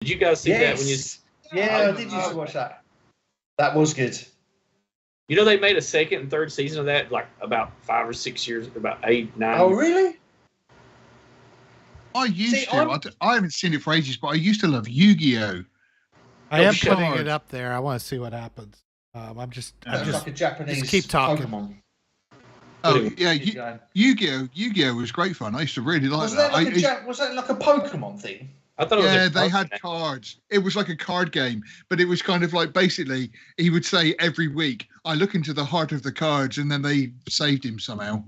Did you guys see that when you? Yeah, I did used to watch that. That was good. You know, they made a second and third season of that, like about 5 or 6 years, about 8, 9. Oh, really? I used to. I haven't seen it for ages, but I used to love Yu-Gi-Oh. I am putting it up there. I want to see what happens. I'm just like a Japanese just keep talking. Pokemon. Oh yeah, Yu-Gi-Oh was great fun. I used to really like that. Was that like a Pokemon thing? I thought it was they had cards. It was like a card game, but it was kind of like basically he would say every week, I look into the heart of the cards, and then they saved him somehow.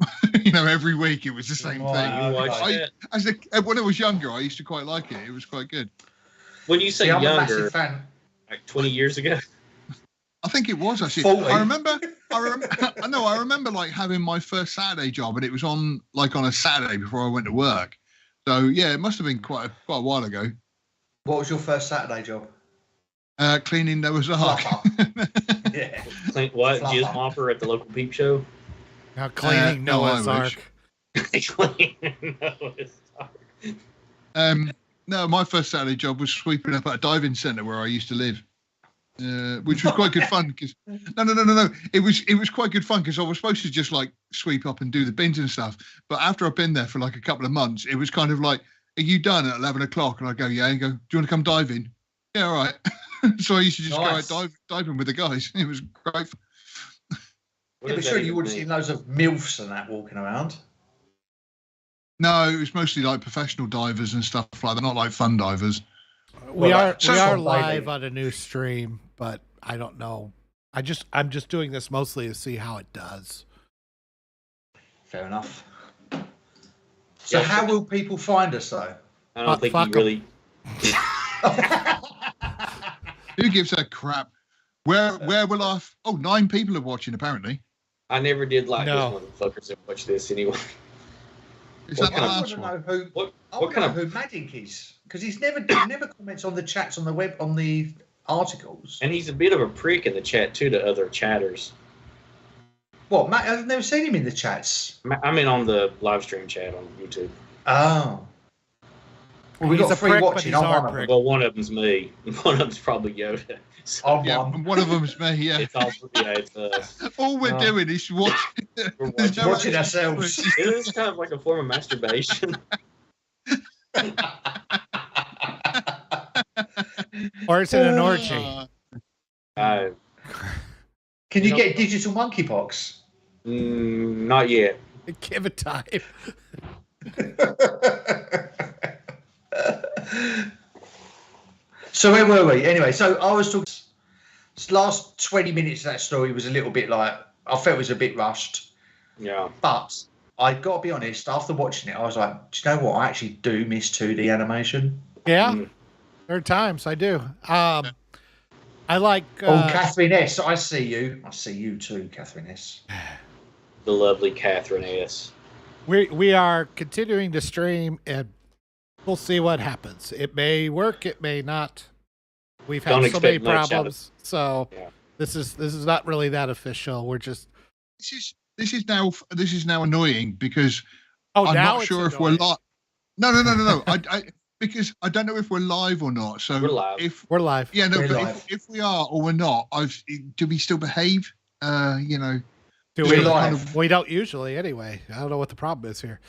Every week it was the same thing. When I was younger, I used to quite like it. It was quite good. When you say I'm younger, a massive fan. Like 20 years ago? I think it was actually. 40. I remember like having my first Saturday job, and it was on a Saturday before I went to work. So yeah, it must have been quite a while ago. What was your first Saturday job? Cleaning Noah's Ark. Yeah. What? Jizz Hopper at the local peep show? Cleaning Noah's Ark. Cleaning Noah's Ark. No, my first Saturday job was sweeping up at a diving centre where I used to live. Which was quite good fun because no. It was quite good fun because I was supposed to just like sweep up and do the bins and stuff. But after I've been there for like a couple of months, it was kind of like, "Are you done at 11 o'clock?" And I go, "Yeah." And go, "Do you want to come diving?" "Yeah, all right." So I used to just go out diving with the guys. It was great. Yeah, but sure you would have seen loads of MILFs and that walking around. No, it was mostly like professional divers and stuff like that, not like fun divers. We are live on a new stream, but I don't know. I'm just doing this mostly to see how it does. Fair enough. So how will people find us though? I don't think you really. Who gives a crap? Where will I? 9 people are watching apparently. I never did like those motherfuckers that watch this anyway. Is that the last one? I want to know who Maddink is, because he never comments on the chats on the web on the articles. And he's a bit of a prick in the chat too to other chatters. What, Matt? I've never seen him in the chats. I mean, on the live stream chat on YouTube. Oh. Well, we got 3 watching. Well, one of them's me. One of them's probably Yoda. So, one of them's me. Yeah. It's us. All we're doing is watching. We're watching ourselves. It is kind of like a form of masturbation. Or is it an orgy? Can you get digital monkeypox? Not yet. Give it time. So where were we? Anyway, so I was talking. Last 20 minutes of that story was a little bit like, I felt it was a bit rushed. Yeah. But I got to be honest, after watching it, I was like, do you know what? I actually do miss 2D animation. Yeah. There are times I do. I like. Catherine S. I see you. I see you too, Catherine S. The lovely Catherine S. We are continuing to stream, and we'll see what happens. It may work, it may not. We've had so many problems, so this is not really that official. We're just this is now annoying because I'm now not sure if we're live. No. Because I don't know if we're live or not. So we're live. If we're live, yeah, no. But if we are or we're not, do we still behave? Do we live? We don't usually, anyway. I don't know what the problem is here.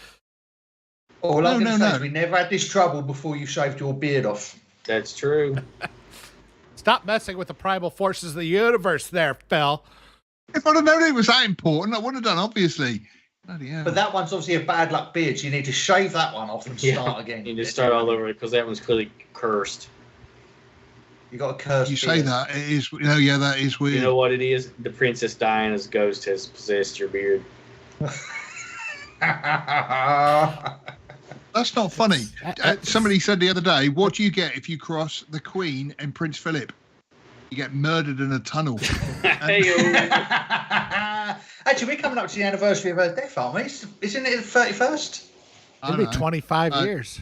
All I'm going to say is we never had this trouble before you shaved your beard off. That's true. Stop messing with the primal forces of the universe there, Phil. If I'd have known it was that important, I would have done, obviously. Bloody hell. But that one's obviously a bad luck beard, so you need to shave that one off and start again. You need to start all over because that one's clearly cursed. You got a cursed You beard. say that, it is, that is weird. You know what it is? The Princess Diana's ghost has possessed your beard. That's not funny. Somebody said the other day, what do you get if you cross the Queen and Prince Philip? You get murdered in a tunnel. Actually, we're coming up to the anniversary of her death, aren't we? Isn't it the 31st? It'll be 25 years.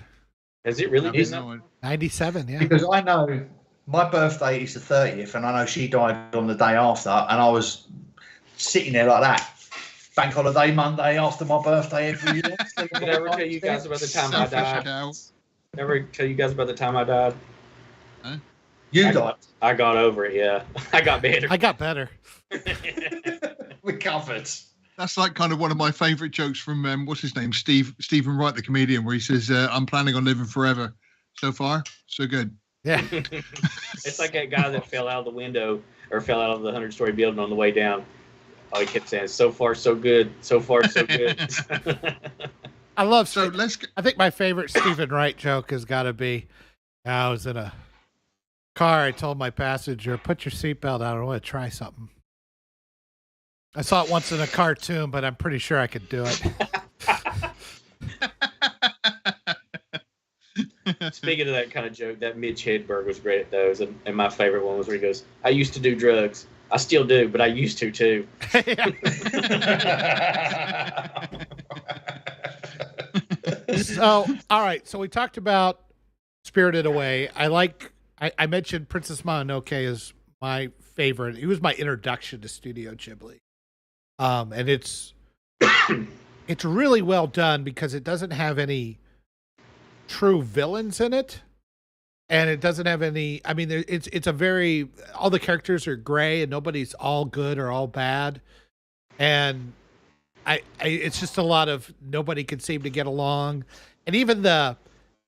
Has it really been 97, yeah. Because I know my birthday is the 30th, and I know she died on the day after, and I was sitting there like that. Bank holiday Monday after my birthday every year. Did I ever tell you guys about the time I died? Ever tell you guys about the time I died? Huh? I got over it. Yeah, I got better. I got better. We covered. That's like kind of one of my favourite jokes from what's his name, Stephen Wright, the comedian, where he says, "I'm planning on living forever." So far, so good. Yeah. It's like that guy that fell out of the window or fell out of the 100-story building on the way down. Oh, he kept saying, "So far, so good. So far, so good." I love. So I think my favorite Stephen Wright joke has got to be, I was in a car. I told my passenger, "Put your seatbelt on. I want to try something." I saw it once in a cartoon, but I'm pretty sure I could do it. Speaking of that kind of joke, that Mitch Hedberg was great at those. And my favorite one was where he goes, "I used to do drugs. I still do, but I used to too." So, all right. So we talked about Spirited Away. I mentioned Princess Mononoke is my favorite. It was my introduction to Studio Ghibli. And it's really well done because it doesn't have any true villains in it. And it doesn't have any, I mean, it's a very, all the characters are gray and nobody's all good or all bad. And it's just a lot of nobody can seem to get along. And even the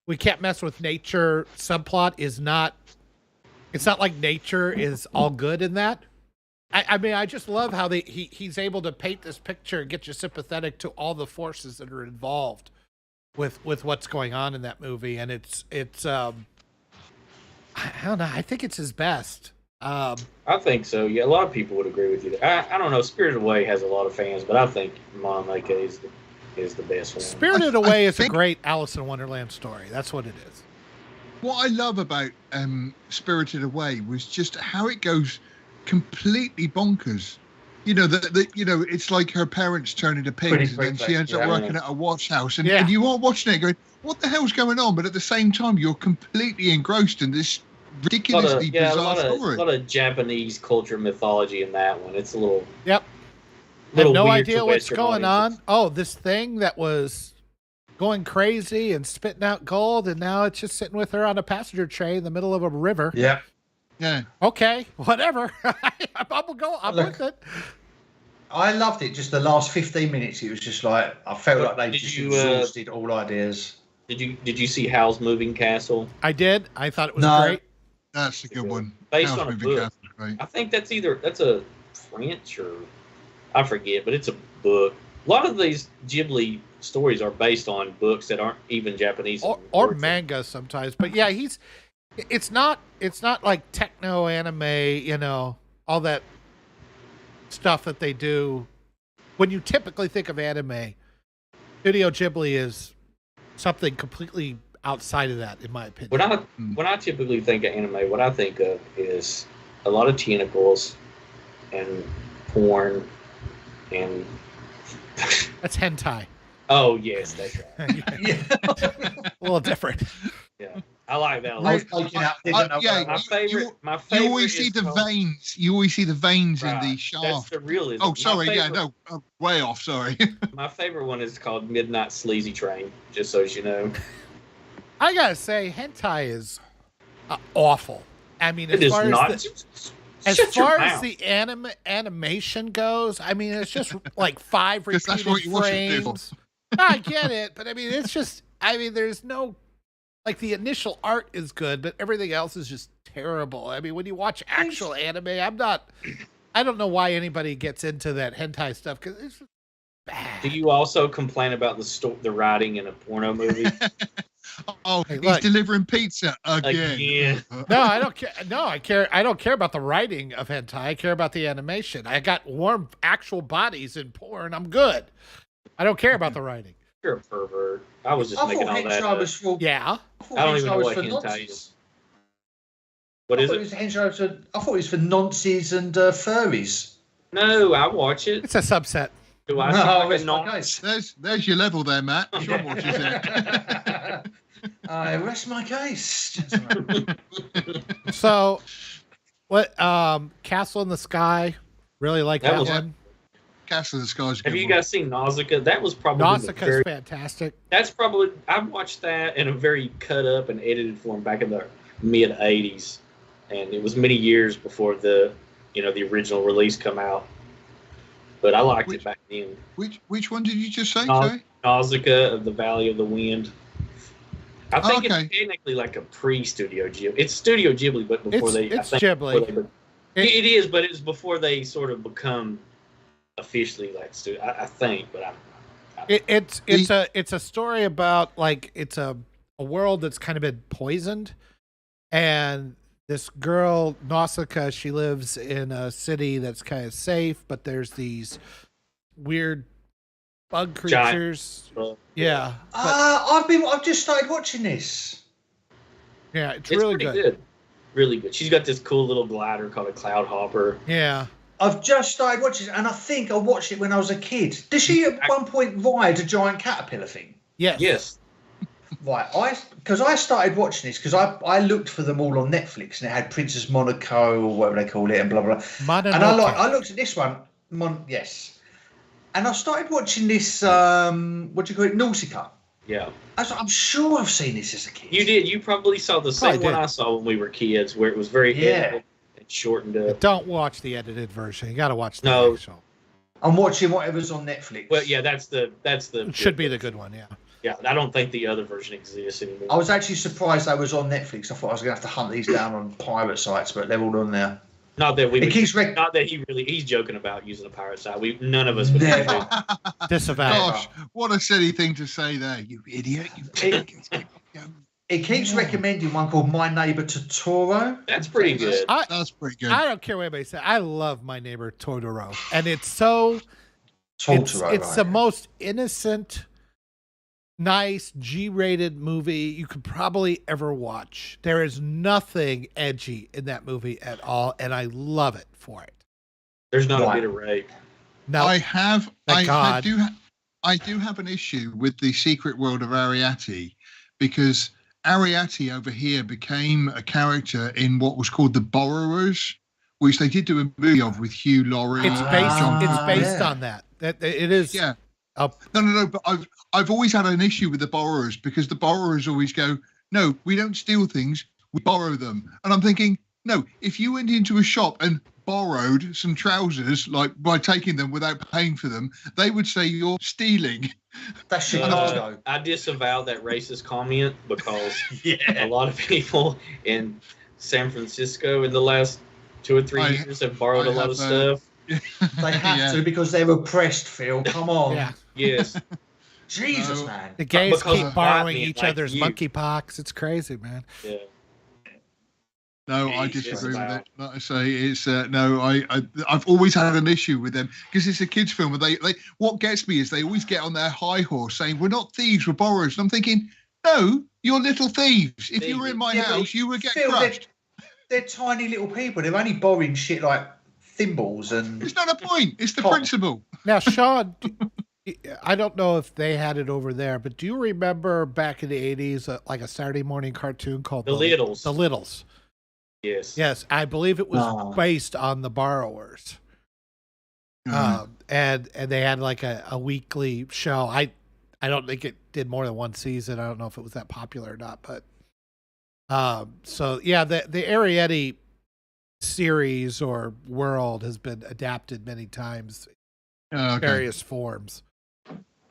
we can't mess with nature subplot is not, it's not like nature is all good in that. I mean, I just love how he's able to paint this picture and get you sympathetic to all the forces that are involved with what's going on in that movie. And it's I don't know. I think it's his best. I think so. Yeah, a lot of people would agree with you. I don't know. Spirited Away has a lot of fans, but I think Mononoke is the best one. Spirited Away is a great Alice in Wonderland story. That's what it is. What I love about Spirited Away was just how it goes completely bonkers. You know, it's like her parents turn into pigs, and then she ends up working at a wash house, and you are watching it going, what the hell's going on? But at the same time, you're completely engrossed in this ridiculously bizarre story. A lot of Japanese culture mythology in that one. It's a little... Yep. I have no idea what's going on. Oh, this thing that was going crazy and spitting out gold, and now it's just sitting with her on a passenger train in the middle of a river. Yeah. Yeah. Okay, whatever. I'm with it. I loved it. Just the last 15 minutes, it was just like I felt like they just exhausted all ideas. Did you see Howl's Moving Castle? I did. I thought it was great. That's a good one. Based on a book. I think that's a French or I forget, but it's a book. A lot of these Ghibli stories are based on books that aren't even Japanese or manga sometimes. But yeah, it's not like techno anime, you know, all that stuff that they do. When you typically think of anime, Studio Ghibli is something completely outside of that, in my opinion. When I typically think of anime, what I think of is a lot of tentacles and porn and that's hentai. Oh yes, that's right. A little different. Yeah. I like that a lot. My favorite. You always see the veins. You always see the veins in the shaft. That's the realism. Oh, sorry. Way off. Sorry. My favorite one is called Midnight Sleazy Train. Just so you know. I gotta say, hentai is awful. I mean, as far as the animation goes, I mean, it's just like 5 repeated frames. I get it, but I mean, it's just. I mean, there's no. Like, the initial art is good, but everything else is just terrible. I mean, when you watch actual anime, I don't know why anybody gets into that hentai stuff, because it's just bad. Do you also complain about the writing in a porno movie? He's delivering pizza again. No, I don't care. No, I don't care about the writing of hentai. I care about the animation. I got warm actual bodies in porn. I'm good. I don't care about the writing. You're a pervert. I was just making all that up. Yeah. I don't even know what hentai is. What is it? I thought it was for nonces and furries. No, I watch it. It's a subset. Do I see like a nonce? There's your level there, Matt. Sean watches it. I rest my case. So, what? Castle in the Sky. Really like that one. Castle in the Sky. Have you guys seen Nausicaa? That was probably fantastic. That's probably I watched that in a very cut up and edited form back in the mid '80s, and it was many years before the original release come out. But I liked it back then. Which one did you just say? Sorry? Nausicaa of the Valley of the Wind. I think okay. It's technically like a pre-Studio Ghibli. It's Studio Ghibli, but before it's Ghibli. It is, but it's before they sort of become officially like studio. I think, but it's a story about like it's a world that's kind of been poisoned, and this girl Nausicaa, she lives in a city that's kind of safe, but there's these weird bug creatures. Yeah. I've just started watching this. Yeah, it's really good. Really good. She's got this cool little glider called a Cloud Hopper. Yeah. I've just started watching it, and I think I watched it when I was a kid. Does she at one point ride a giant caterpillar thing? Yes. Right. Because I started watching this because I looked for them all on Netflix, and it had Princess Monaco or whatever they call it, and blah blah blah. And I looked at this one. Yes. And I started watching this. What do you call it? Nausicaa. Yeah. I'm sure I've seen this as a kid. You did. You probably saw the same one I saw when we were kids, where it was very edited and shortened up. Don't watch the edited version. You got to watch the actual. I'm watching whatever's on Netflix. Well, yeah, that's the. It should be the good one. Yeah. Yeah, I don't think the other version exists anymore. I was actually surprised I was on Netflix. I thought I was going to have to hunt these down on pirate sites, but they're all on there. Not that he's joking about using a pirate site. None of us would never disavow. Gosh, what a silly thing to say there, you idiot! It keeps recommending one called My Neighbor Totoro. That's pretty good. That's pretty good. I don't care what anybody says. I love My Neighbor Totoro, and it's so. Totoro, it's the most innocent, nice G-rated movie you could probably ever watch. There is nothing edgy in that movie at all, and I love it for it. There's not a bit of rape. No, I do have an issue with the Secret World of Ariadne, because Ariadne over here became a character in what was called The Borrowers, which they did do a movie of with Hugh Laurie. It's based on that. It is. Yeah. No. But I've always had an issue with The Borrowers, because The Borrowers always go, no, we don't steal things, we borrow them. And I'm thinking, no, if you went into a shop and borrowed some trousers, like by taking them without paying for them, they would say you're stealing. That should not go. I disavow that racist comment, because a lot of people in San Francisco in the last 2 or 3 years have borrowed a lot of stuff. They have to, because they're oppressed, Phil. Come on. Yeah. Yes. Jesus, man. The gays keep borrowing each other's monkeypox. It's crazy, man. Yeah. No, I disagree with it. Like I say, it's I've always had an issue with them, because it's a kids' film. And they what gets me is they always get on their high horse saying, "We're not thieves, we're borrowers." And I'm thinking, no, you're little thieves. If you were in my house, you would get crushed. They're tiny little people. They're only borrowing shit like thimbles and. It's not a point. It's the principle. Now, Sean, I don't know if they had it over there, but do you remember back in the 80s, like a Saturday morning cartoon called The Littles? The Littles. Yes. Yes, I believe it was based on The Borrowers. And they had like a weekly show. I don't think it did more than one season. I don't know if it was that popular or not, but so yeah, the Ariadne series or world has been adapted many times in various forms.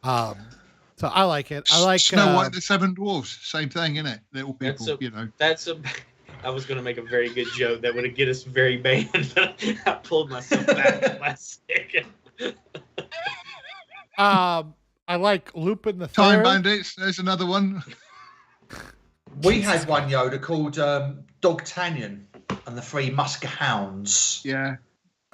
So I like it. I like Snow White and the Seven Dwarfs. Same thing, isn't it? Little people, I was going to make a very good joke that would get us very banned. I pulled myself back at the last second. I like Lupin the Time Third. Bandits. There's another one. We had one, Yoda, called Dogtanian and the Three Muskehounds. Yeah.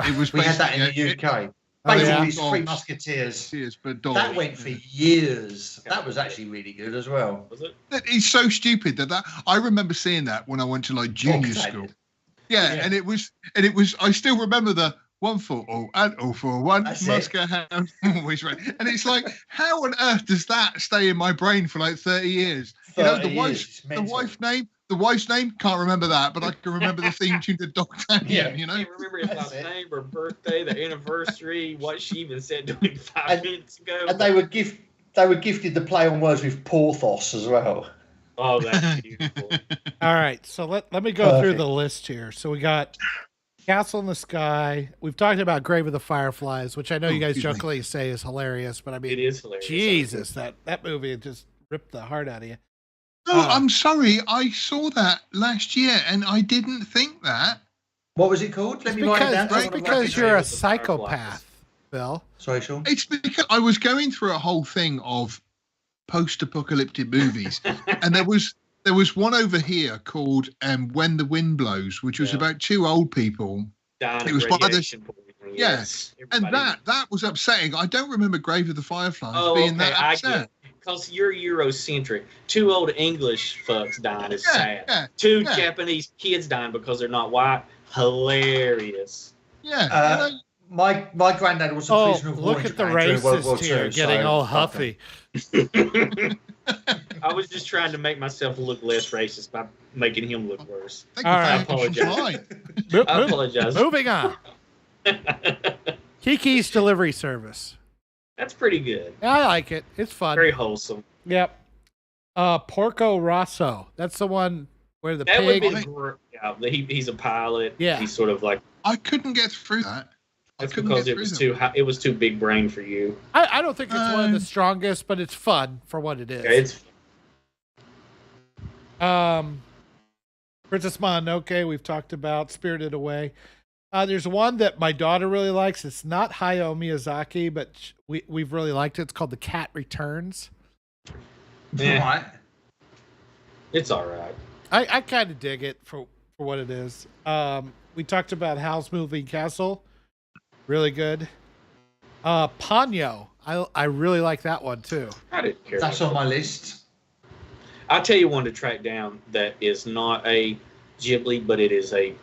It was. We had that in the UK. Basically, these Three Musketeers. That went for years. That was actually really good as well. Was it? It's so stupid that I remember seeing that when I went to like junior school. Yeah, and it was. I still remember the 1 for all and all for one. Muskehound always right. And it's like, how on earth does that stay in my brain for like 30 years? You know, the wife's name, can't remember that, but I can remember the theme tune to Dogtanian, you know? I can't remember his last name, her birthday, the anniversary, what she even said to me 5 minutes ago. And they were gifted the play on words with Porthos as well. Oh, that's beautiful. All right, so let me go through the list here. So we got Castle in the Sky. We've talked about Grave of the Fireflies, which I know you guys jokingly say is hilarious, but I mean, it is hilarious. Jesus, that movie just ripped the heart out of you. No, I'm sorry. I saw that last year, and I didn't think that. What was it called? Let me write it down. It's because you're a psychopath, Bill. Sorry, Sean. It's because I was going through a whole thing of post-apocalyptic movies, and there was one over here called When the Wind Blows, which was about two old people. It was by the and that was upsetting. I don't remember Grave of the Fireflies being that upset. Because you're Eurocentric. Two old English fucks dying is sad. Yeah, Two Japanese kids dying because they're not white. Hilarious. Yeah. My granddad was a prisoner of war. Look at the racist here getting all huffy. I was just trying to make myself look less racist by making him look worse. I apologize. I apologize. Moving on. Kiki's Delivery Service. That's pretty good. I like it. It's fun. Very wholesome. Yep. Porco Rosso. That's the one where the that pig. Would be he's a pilot. Yeah. He's sort of like. I couldn't get through that. That's because it was too big brain for you. I don't think it's one of the strongest, but it's fun for what it is. Yeah, it's. Princess Mononoke. We've talked about Spirited Away. There's one that my daughter really likes. It's not Hayao Miyazaki, but we've really liked it. It's called The Cat Returns. Yeah. Right. It's all right. I kind of dig it for what it is. We talked about Howl's Moving Castle. Really good. Ponyo. I really like that one too. I didn't care. That's on my list. I'll tell you one to track down that is not a Ghibli, but it's a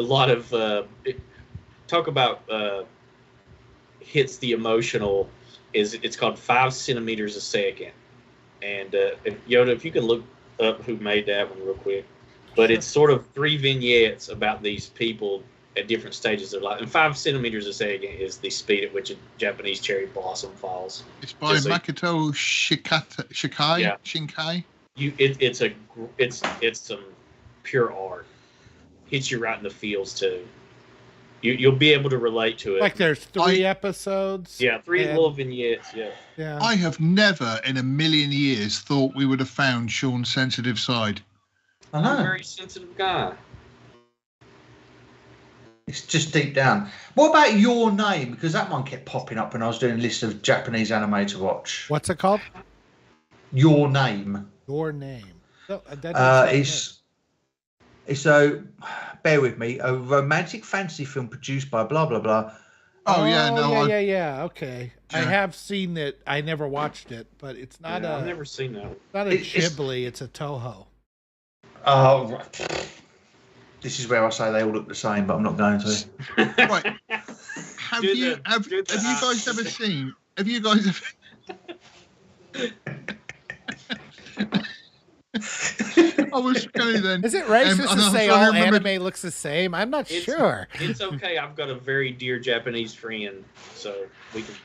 lot of talk about hits the emotional. It's called 5 centimeters a second, and Yoda, if you can look up who made that one real quick, but it's sort of 3 vignettes about these people at different stages of life, and 5 centimeters a second is the speed at which a Japanese cherry blossom falls. It's by Makoto Shinkai. Yeah. Shinkai. It's some pure art. Hits you right in the feels too. You'll be able to relate to it. Like there's 3 episodes. Yeah, 3 little vignettes. Yeah. I have never in a million years thought we would have found Sean's sensitive side. I'm a very sensitive guy. It's just deep down. What about Your Name? Because that one kept popping up when I was doing a list of Japanese anime to watch. What's it called? Your Name. Your Name. No, it's a, bear with me, a romantic fantasy film produced by blah, blah, blah. Yeah. Okay. Yeah. I have seen it. I never watched it, but it's not I've never seen that. It's not a Ghibli. It's a Toho. Oh, right. This is where I say they all look the same, but I'm not going to. Right. Have you guys ever seen? Have you guys ever? I was going then. Is it racist to say all anime looks the same? I'm not sure. It's okay. I've got a very dear Japanese friend, so we can.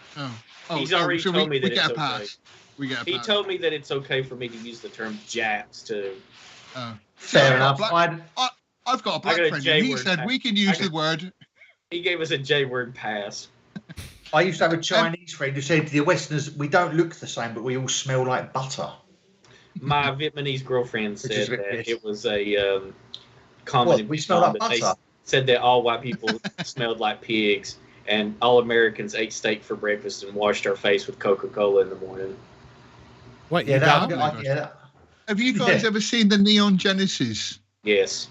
He's already told me that it's okay. Pass. We get a pass. He told me that it's okay for me to use the term Japs too. Fair enough. I've got a black friend. He said we can use the word. He gave us a J-word pass. I used to have a Chinese friend who said the Westerners, we don't look the same, but we all smell like butter. My Vietnamese girlfriend said that it was a common. We smell like butter. They said that all white people smelled like pigs, and all Americans ate steak for breakfast and washed our face with Coca-Cola in the morning. What? Have you guys ever seen the Neon Genesis? Yes.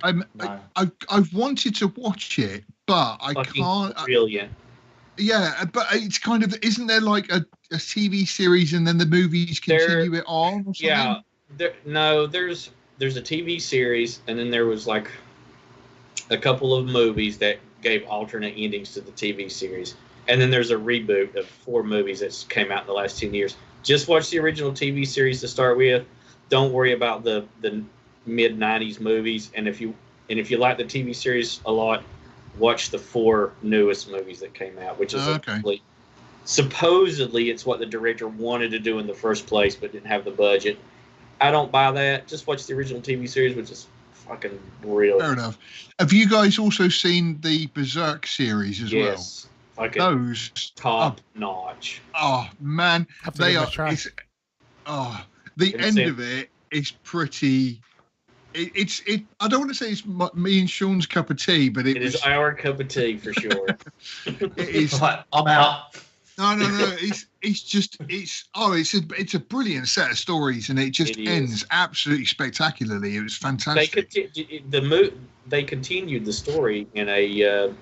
I've wanted to watch it, but I can't. Brilliant. Yeah, but it's kind of, isn't there like a TV series and then the movies continue it on? Or something? Yeah. There's a TV series, and then there was like a couple of movies that gave alternate endings to the TV series, and then there's a reboot of 4 movies that came out in the last 10 years. Just watch the original TV series to start with. Don't worry about the mid 90s movies, and if you like the TV series a lot, watch the 4 newest movies that came out, which is supposedly it's what the director wanted to do in the first place, but didn't have the budget. I don't buy that. Just watch the original TV series, which is fucking brilliant. Fair enough. Have you guys also seen the Berserk series as well? Yes. Those top notch. Oh man, they are. The end of it is pretty. It's. I don't want to say it's me and Sean's cup of tea, but it is our cup of tea for sure. It is. I'm out. No. It's a brilliant set of stories, and it just ends absolutely spectacularly. It was fantastic. They continued the story in a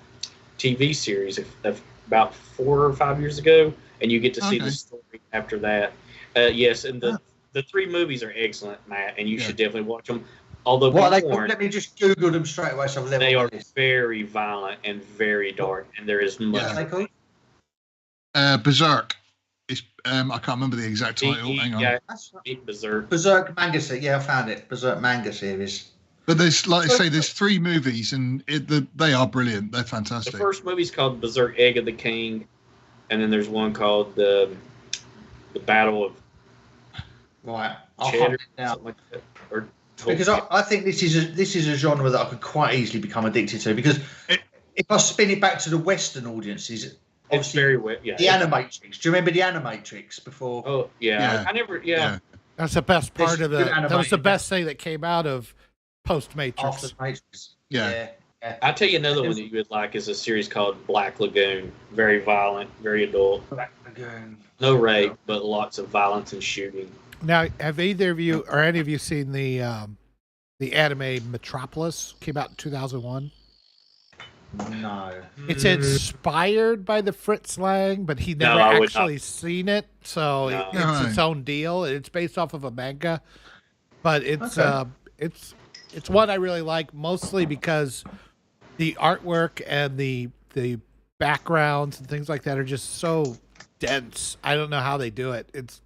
TV series of about 4 or 5 years ago, and you get to see the story after that. Yes, and the 3 movies are excellent, Matt, and you should definitely watch them. Although let me just Google them straight away. So they are very violent and very dark, and there is much. Berserk. It's I can't remember the exact title. Hang on. Yeah, Berserk. Berserk manga series. Yeah, I found it. Berserk manga series. But there's, like I say, there's 3 movies, and they are brilliant. They're fantastic. The first movie's called Berserk: Egg of the King, and then there's one called the Battle of Cheddar, something like that. Because I think this is a genre that I could quite easily become addicted to. Because if I spin it back to the Western audiences. It's very the Animatrix. Do you remember the Animatrix before? Oh yeah. I never. Yeah. That's the best part of that was the best thing that came out of post Matrix. After Matrix. Yeah. I'll tell you another one that you would like is a series called Black Lagoon. Very violent, very adult. Black Lagoon. No rape, but lots of violence and shooting. Now, have either of you or any of you seen the anime Metropolis? Came out in 2001. No. It's inspired by the Fritz Lang, but he never actually seen it, so it's its own deal. It's based off of a manga, but it's one I really like, mostly because the artwork and the backgrounds and things like that are just so dense. I don't know how they do it.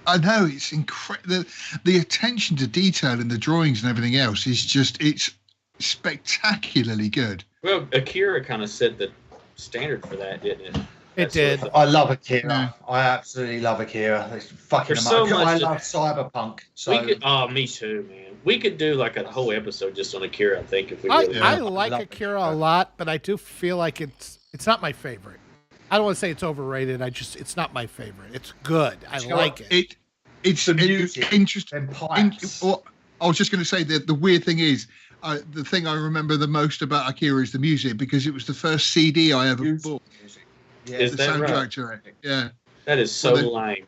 I know, it's incredible. The attention to detail in the drawings and everything else is just, it's spectacularly good. Well, Akira kind of set the standard for that, didn't it? It did. I love Akira. Yeah. I absolutely love Akira. It's fucking amazing. I love cyberpunk. So me too, man. We could do like a whole episode just on Akira, I think, if we really I like Akira a lot, but I do feel like it's not my favorite. I don't want to say it's overrated. It's not my favorite. It's good. I like it. It's interesting. I was just going to say that the weird thing is, the thing I remember the most about Akira is the music, because it was the first CD I ever bought. Yeah, is that right? To it. Yeah. That is so lame.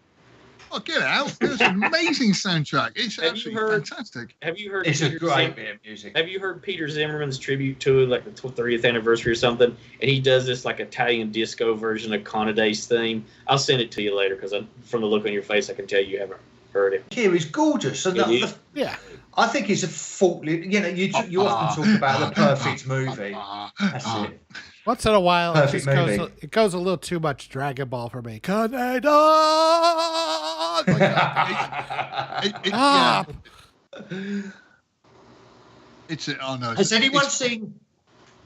Oh, get out! It's an amazing soundtrack. It's absolutely fantastic. Have you heard? It's a great bit of music. Have you heard Peter Zimmerman's tribute to like the 30th anniversary or something? And he does this like Italian disco version of Conaday's theme. I'll send it to you later because from the look on your face, I can tell you haven't heard it. Akira is gorgeous. Yeah. I think it's a faultless. You often talk about the perfect movie. That's it. Once in a while, it goes a little too much Dragon Ball for me. Has anyone seen,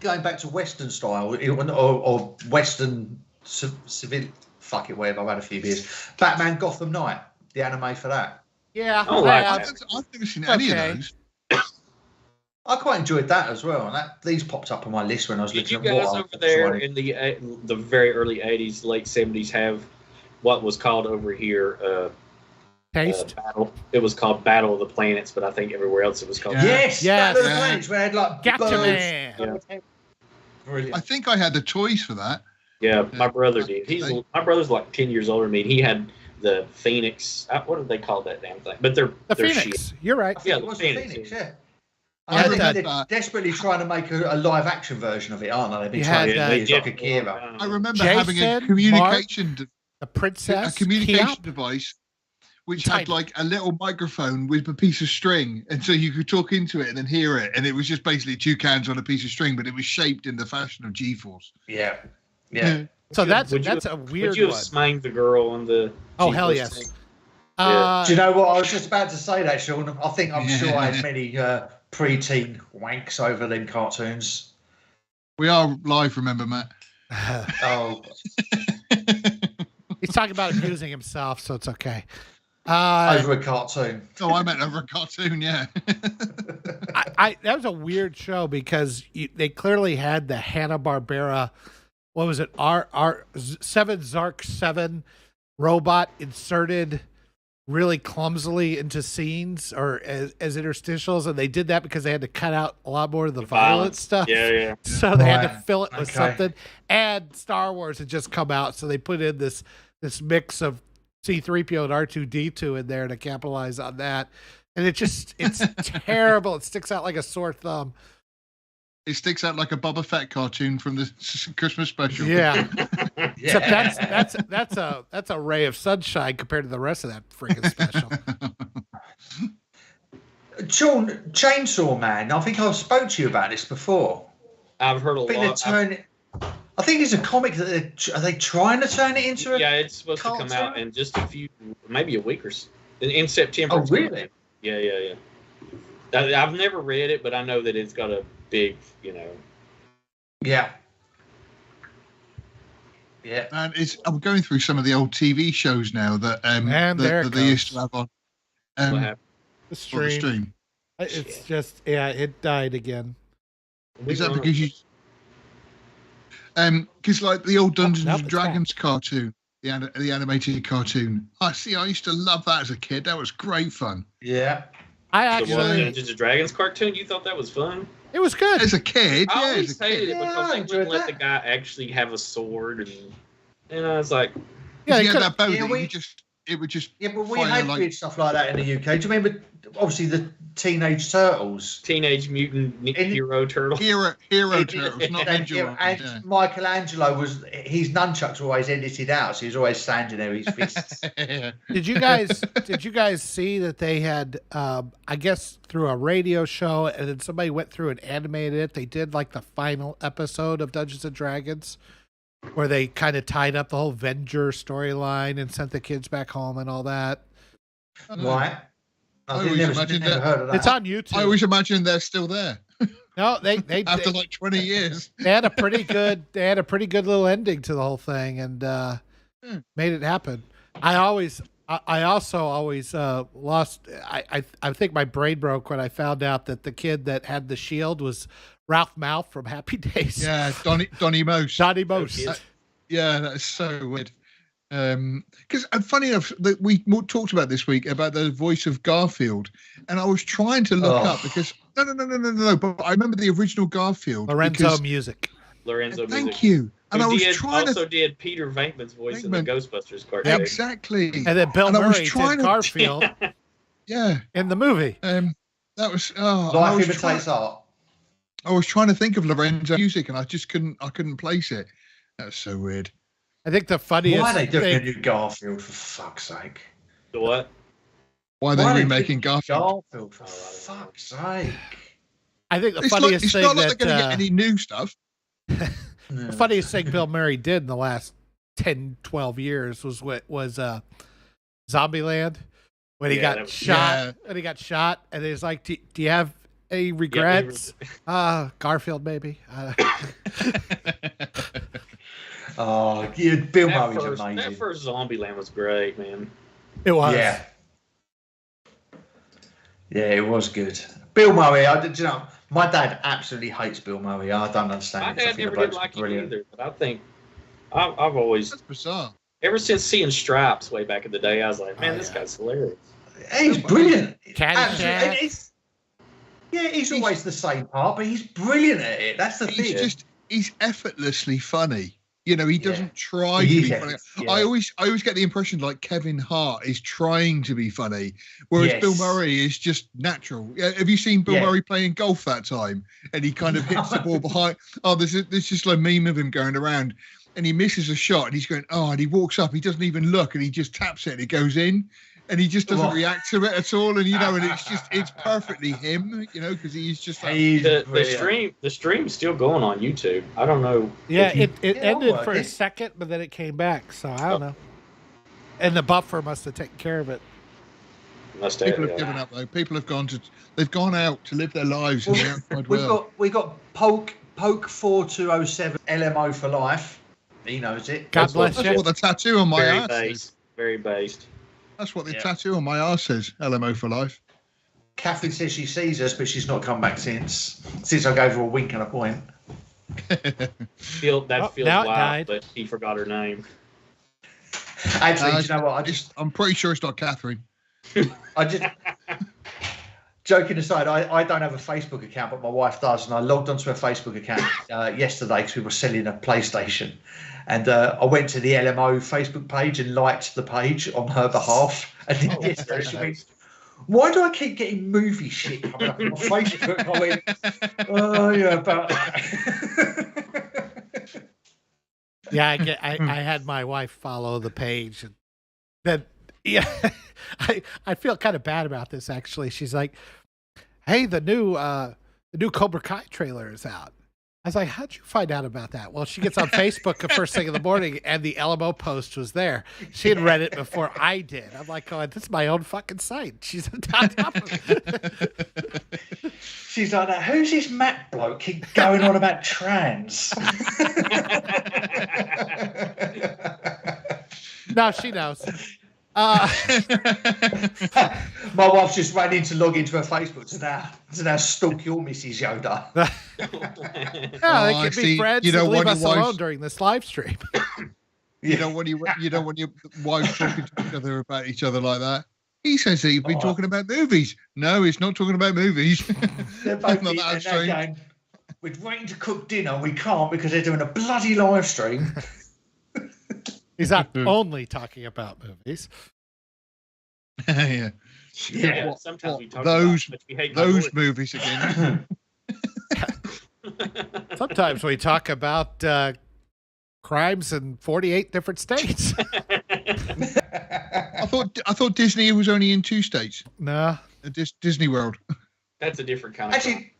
going back to Western style or Western civil? Fuck it, whatever. I've had a few beers. Batman Gotham Knight, the anime for that. Yeah, I've never seen any of those. I quite enjoyed that as well, and these popped up on my list when I was looking at what. Did you guys over there in the very early '80s, late '70s have what was called over here? Taste. Battle. It was called Battle of the Planets, but I think everywhere else it was called. Yes. Battle of the Planets, where I had like Gotcha Man. Yeah. Brilliant. I think I had the toys for that. Yeah, my brother did. My brother's like 10 years older than me. And he had the Phoenix. What do they call that damn thing? But they're Phoenix. Shit. You're right. Yeah, it was the Phoenix. Yeah. I think they're desperately trying to make a live action version of it, aren't they? They've been trying to do like Akira. I remember having a communication device which had like a little microphone with a piece of string, and so you could talk into it and then hear it, and it was just basically 2 cans on a piece of string, but it was shaped in the fashion of G-Force. Yeah. So that's a weird one. Would you have smanged the girl on the? Oh hell yes. Do you know what I was just about to say that, Sean? I'm sure I had many pre-teen wanks over them cartoons. We are live, remember, Matt? Oh. He's talking about abusing himself, so it's okay. Over a cartoon. Oh, I meant over a cartoon, yeah. That was a weird show because they clearly had the Hanna-Barbera, what was it, R7 Zark 7 robot inserted really clumsily into scenes or as interstitials, and they did that because they had to cut out a lot more of the violent stuff. Yeah. So they had to fill it with something. And Star Wars had just come out, so they put in this mix of C-3PO and R2-D2 in there to capitalize on that. And it's terrible. It sticks out like a sore thumb. It sticks out like a Boba Fett cartoon from the Christmas special. Yeah. Except that's a ray of sunshine compared to the rest of that freaking special. Sean, Chainsaw Man. I think I've spoke to you about this before. I've heard a lot. I think it's a comic that are they trying to turn it into a Yeah, it's supposed to come out in just maybe a week or so. In September. Oh, really? Yeah. I've never read it, but I know that it's got a big, Yeah. And I'm going through some of the old TV shows now that that they used to have on. What happened? The stream. It's just it died again. Is that because you? Because like the old Dungeons and Dragons cartoon, the animated cartoon. I used to love that as a kid. That was great fun. Yeah. The Dungeons and Dragons cartoon. You thought that was fun? It was good as a kid. I always hated it because they wouldn't let the guy actually have a sword, and I was like, that bow it would just. Yeah, but we had weird stuff like that in the UK. Do you remember? Obviously, the Teenage Turtles, Teenage Mutant Hero Turtles, Hero Turtles, not Ninja. And Michelangelo his nunchucks were always edited out, so he was always standing there with his fists. Did you guys see that they had? I guess through a radio show, and then somebody went through and animated it. They did like the final episode of Dungeons and Dragons, where they kind of tied up the whole Venger storyline and sent the kids back home and all that. Right. I never heard of that. It's on YouTube. I always imagine they're still there. No, they after like 20 years. They had a pretty good little ending to the whole thing and made it happen. I also always lost. I think my brain broke when I found out that the kid that had the shield was Ralph Mouth from Happy Days. Yeah, Donnie Most. Donnie Most. Yeah, that's so weird. Because funny enough, we talked about this week about the voice of Garfield, and I was trying to look up because no. But I remember the original Garfield. Lorenzo Music. Thank you. And I was did Peter Venkman's voice in the Ghostbusters cartoon. Exactly. And then Bill Murray did Garfield. Yeah. In the movie. That was Life imitates art. I was trying to think of Lorenzo Music, and I just couldn't place it. That was so weird. I think the funniest. Why are they doing a new Garfield, for fuck's sake? The what? Why are they remaking Garfield? Garfield, for fuck's sake. I think the funniest thing it's not like they're going to get any new stuff. The funniest thing Bill Murray did in the last 10, 12 years was Zombieland, when he got shot. And he got shot, and he's like, "Do you have any regrets?" Garfield, maybe. Oh, Bill Murray's amazing. That first Zombieland was great, man. It was. Yeah, it was good. Bill Murray, my dad absolutely hates Bill Murray. I don't understand. My dad never did like him either, but I think I've always. That's bizarre. Ever since seeing Stripes way back in the day, I was like, man, this guy's hilarious. He's brilliant. He's always the same part, but he's brilliant at it. That's the thing. He's effortlessly funny. He doesn't try to be funny. Yeah. I always get the impression like Kevin Hart is trying to be funny, whereas Bill Murray is just natural. Have you seen Bill Murray playing golf that time? And he kind of hits the ball behind. Oh, there's just like a meme of him going around, and he misses a shot, and he's going, and he walks up, he doesn't even look, and he just taps it, and it goes in. And he just doesn't react to it at all, and and it's perfectly him, because he's just like, the stream's still going on YouTube. I don't know. Yeah, it ended for a second, but then it came back, so I don't know. And the buffer must have taken care of it. People have given up though. People have gone out to live their lives in the outside world. We got Poke 4207 LMO for life. He knows it. God bless you. That's what the tattoo on my arse says. Very based. That's what the tattoo on my arse says. LMO for life. Catherine says she sees us, but she's not come back since I gave her a wink and a point. That feels wild, but he forgot her name. Actually, do you know what? I'm pretty sure it's not Catherine. Joking aside, I don't have a Facebook account, but my wife does, and I logged onto her Facebook account yesterday because we were selling a PlayStation, and I went to the LMO Facebook page and liked the page on her behalf. And then yesterday she went, "Why do I keep getting movie shit coming up on my Facebook?" I went, "Oh yeah, about that." Yeah, I had my wife follow the page, and then I feel kind of bad about this actually. She's like, "Hey, the new Cobra Kai trailer is out." I was like, "How'd you find out about that?" Well, she gets on Facebook the first thing in the morning, and the LMO post was there. She had read it before I did. I'm like, "Oh, this is my own fucking site." She's on top of it. She's like, "Who's this Matt bloke keep going on about trans?" No, she knows. My wife's just ran in to log into her Facebook to now stalk your Mrs. Yoda. Yeah, they can be friends and leave us alone during this live stream. You don't want your wives talking to each other about each other like that. He says that you've been talking about movies. No, he's not talking about movies. They're both going, "We're waiting to cook dinner. We can't because they're doing a bloody live stream." He's not only talking about movies. Yeah. Sometimes we talk those about we hate those movies again. Sometimes we talk about crimes in 48 different states. I thought Disney was only in 2 states. No, Disney World. That's a different kind of. Actually,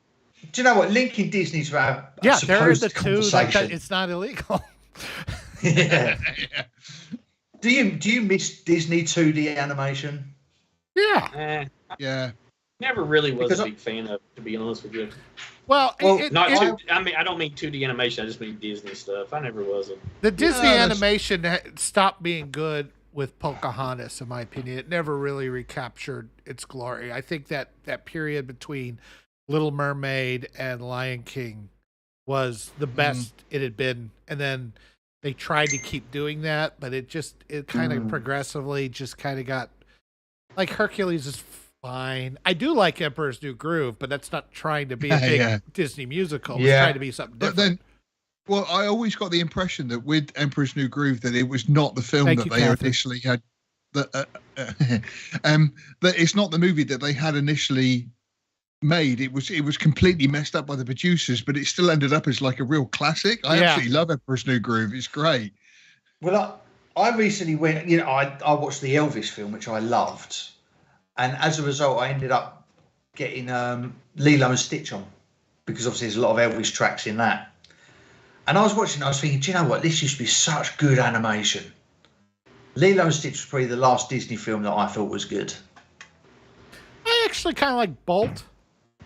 do you know what? Linking Disney to our there are the two conversation. it's not illegal. Yeah. Do you miss Disney 2D animation? Yeah. Yeah. Never really was a big fan of, to be honest with you. Well, I don't mean 2D animation. I just mean Disney stuff. I never was. The Disney animation stopped being good with Pocahontas, in my opinion. It never really recaptured its glory. I think that period between Little Mermaid and Lion King was the best it had been, and then they tried to keep doing that, but it kind of progressively just kind of got like Hercules is fine. I do like Emperor's New Groove, but that's not trying to be a big Disney musical. It's trying to be something different. Well, I always got the impression that with Emperor's New Groove that it was not the film they initially had. That it's not the movie that they had initially made. It was completely messed up by the producers, but it still ended up as like a real classic. I absolutely love Emperor's New Groove. It's great. Well, I recently went. I watched the Elvis film, which I loved, and as a result, I ended up getting Lilo and Stitch on because obviously there's a lot of Elvis tracks in that. And I was watching. I was thinking, do you know what? This used to be such good animation. Lilo and Stitch was probably the last Disney film that I thought was good. I actually kind of like Bolt.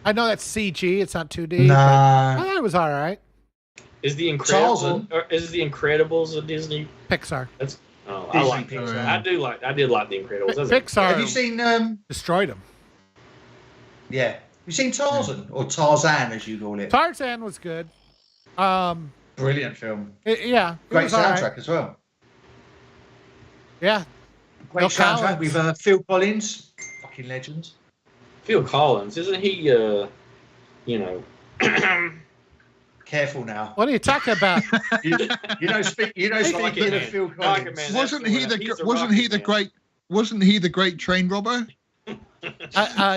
I know that's CG; it's not 2D. Nah, I thought it was all right. Is the Incredibles a Disney? Pixar. I like Pixar. I did like the Incredibles. Pixar. Have you seen destroyed them? Yeah. Have you seen Tarzan or Tarzan as you call it? Tarzan was good. Brilliant film. Great soundtrack as well. Yeah. Great soundtrack with Phil Collins, fucking legend. Phil Collins, isn't he? Careful now. What are you talking about? you know, speaking of Phil Collins, wasn't he the great train robber?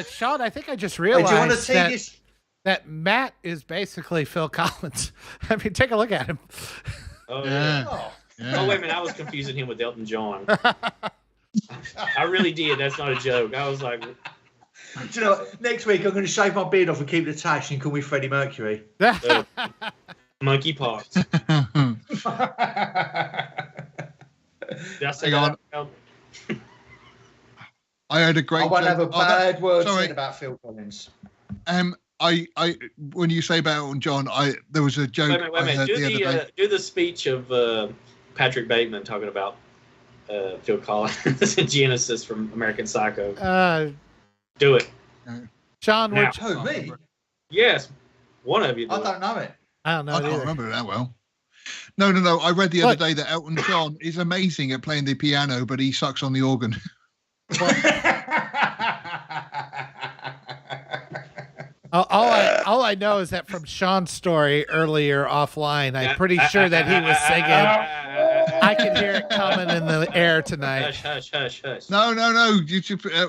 Sean, I think I just realized that Matt is basically Phil Collins. I mean, take a look at him. Oh yeah. Oh, wait a minute, I was confusing him with Elton John. I really did. That's not a joke. I was like. Do you know what? Next week I'm going to shave my beard off and keep it attached and call me Freddie Mercury. Monkey pox. Did I say that? I heard a great. I won't have a bad word said about Phil Collins. I when you say about Elton John, there was a joke. Wait a minute. Do the speech of Patrick Bateman talking about Phil Collins and Genesis from American Psycho. Do it. Sean, now. Oh, me? Yes. One of you. I don't know it. I don't know. I can't remember it that well. No. I read the other day that Elton John is amazing at playing the piano, but he sucks on the organ. All I know is that from Sean's story earlier offline, I'm pretty sure that he was singing. I can hear it coming in the air tonight. Hush. No.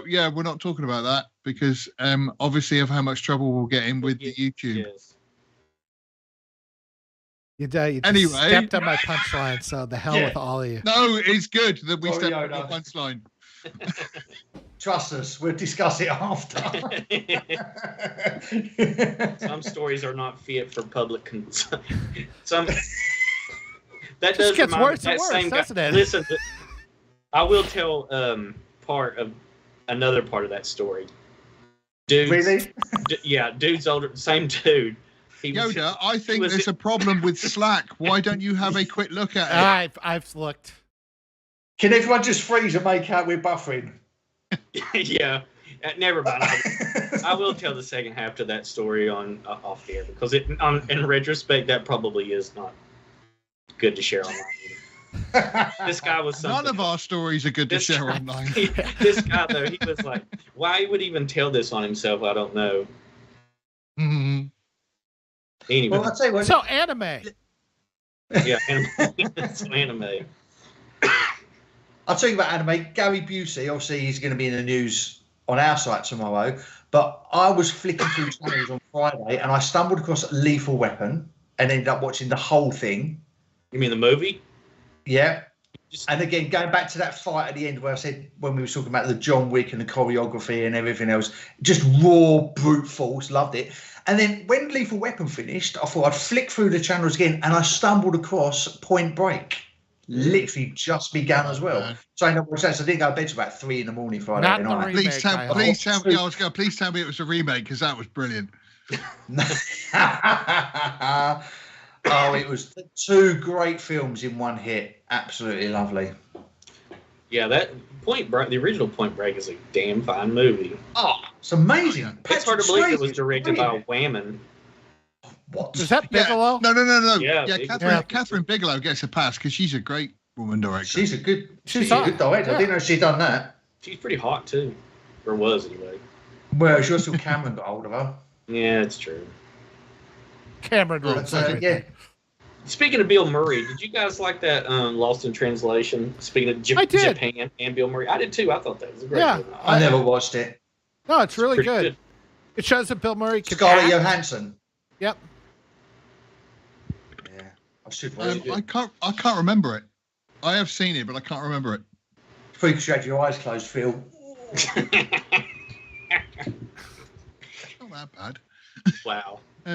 Yeah, we're not talking about that because obviously of how much trouble we'll get in with the YouTube. Yes. You just stepped on my punchline, so the hell with all of you. No, it's good that we stepped on the punchline. Trust us, we'll discuss it after. Some stories are not fit for public consumption. That just gets worse and worse, doesn't it? Listen, I will tell another part of that story. Dude, really? Dude's older. Same dude. Yoda, I think there's a problem with Slack. Why don't you have a quick look at it? I've looked. Can everyone just freeze and make out we're buffering? Yeah, never mind. I will tell the second half to that story on off the air because in retrospect that probably is not good to share online. This guy was something. None of our stories are good to share online. This guy though, he was like, why he would even tell this on himself, I don't know. Mm-hmm. Anyway, well, I'll tell you what. So anime. Yeah, anime. I'll tell you about anime. Gary Busey, obviously, he's going to be in the news on our site tomorrow. But I was flicking through channels on Friday, and I stumbled across Lethal Weapon, and ended up watching the whole thing. You mean the movie? Yeah. And again, going back to that fight at the end where I said when we were talking about the John Wick and the choreography and everything else, just raw brute force, loved it. And then when Lethal Weapon finished, I thought I'd flick through the channels again, and I stumbled across Point Break. Literally just began as well. Yeah. So I ended up watching that. So I didn't go to bed till about 3 a.m. Friday night. Please tell me it was a remake because that was brilliant. Oh, it was 2 great films in one hit. Absolutely lovely. Yeah, that Point Break, the original Point Break, is a damn fine movie. Oh, it's amazing. It's hard to believe it was directed by a Whammon. What? Is that Bigelow? No. Yeah, Catherine Bigelow gets a pass because she's a great woman director. She's a good director. Yeah. I didn't know she'd done that. She's pretty hot too, or was anyway. Well, she also Cameron got hold of her. Yeah, it's true. Cameron rules everything. Speaking of Bill Murray, did you guys like that Lost in Translation? Speaking of Japan and Bill Murray, I did too. I thought that was a great movie. I never watched it. No, it's really good. It shows that Bill Murray can Scarlett Johansson. Yep. Yeah, I should watch it. I can't remember it. I have seen it, but I can't remember it. Before you could have your eyes closed, Phil. Not that bad. Wow. I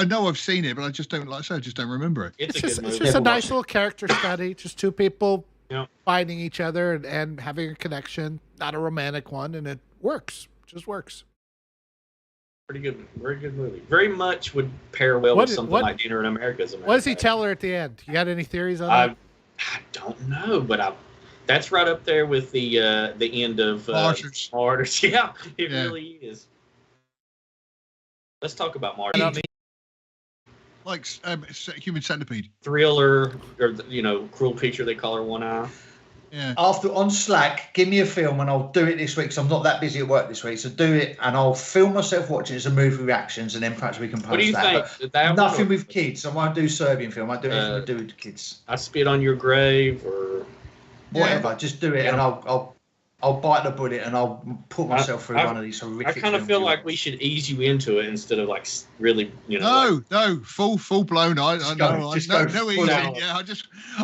know I've seen it, but I just don't remember it. It's just a nice little character study. Just 2 people finding each other and having a connection, not a romantic one, and it works. Just works. Pretty good, very good movie. Very much would pair well with something like Dinner in America. What does he tell her at the end? You got any theories on that? I don't know, but that's right up there with the end of Martyrs. Yeah, it really is. Let's talk about Martyrs. Like Human Centipede. Thriller, or Cruel Creature, they call her One Eye. Yeah. After on Slack, give me a film and I'll do it this week because I'm not that busy at work this week. So do it and I'll film myself watching some movie reactions and then perhaps we can post that. What do you think? But nothing with kids. I won't do Serbian film. I do anything to do with kids. I Spit on Your Grave or whatever. Yeah. Just do it and I'll bite the bullet and I'll put myself through one of these horrific. I kind of feel like we should ease you into it instead of like really, No, full blown. I know. Yeah,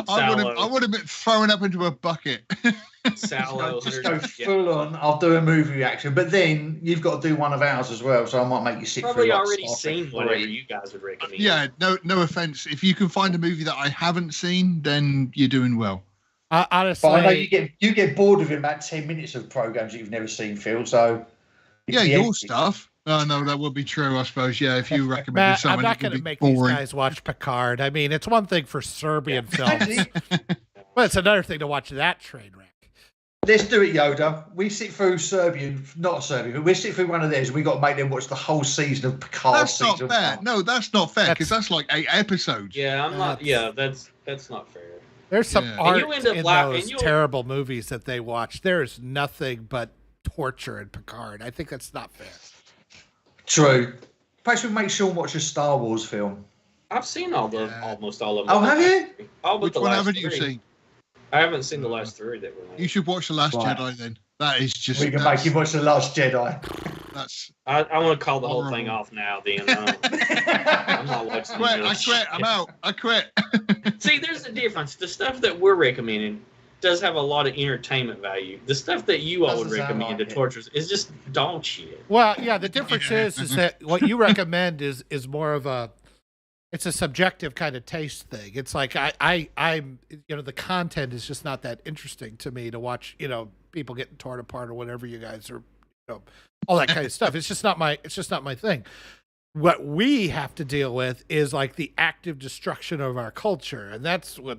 I would have been thrown up into a bucket. Just go full on. I'll do a movie reaction, but then you've got to do one of ours as well. So I might make you sick. Probably already seen whatever you guys would recommend. Yeah, no offense. If you can find a movie that I haven't seen, then you're doing well. Honestly, but I know you get bored of about 10 minutes of programs that you've never seen, Phil. So yeah, your stuff. Oh, no, that would be true, I suppose. Yeah, if you recommend something, I'm not going to make these guys watch Picard. I mean, it's one thing for Serbian films, but it's another thing to watch that train wreck. Let's do it, Yoda. We sit through Serbian, not Serbian, but we sit through one of theirs and we got to make them watch the whole season of Picard. That's not fair. No, that's not fair because that's like 8 episodes. Yeah, I'm not. Yeah, that's not fair. There's some art in those terrible movies that they watch. There is nothing but torture in Picard. I think that's not fair. True. Perhaps we make Sean watch a Star Wars film. I've seen almost all of them. Oh, have you? Which one haven't you seen? I haven't seen the last 3 that were made. You should watch The Last Jedi then. That is just. We can make you watch The Last Jedi. That's. I want to call the whole thing off now. Then I'm not watching. I quit. I'm out. I quit. See, there's a difference. The stuff that we're recommending does have a lot of entertainment value. The stuff that you all would recommend to torturers is just dog shit. Well, yeah. The difference is that what you recommend is more of a. It's a subjective kind of taste thing. It's like I'm the content is just not that interesting to me to watch, people getting torn apart or whatever you guys are, all that kind of stuff. It's just not my thing. What we have to deal with is like the active destruction of our culture. And that's the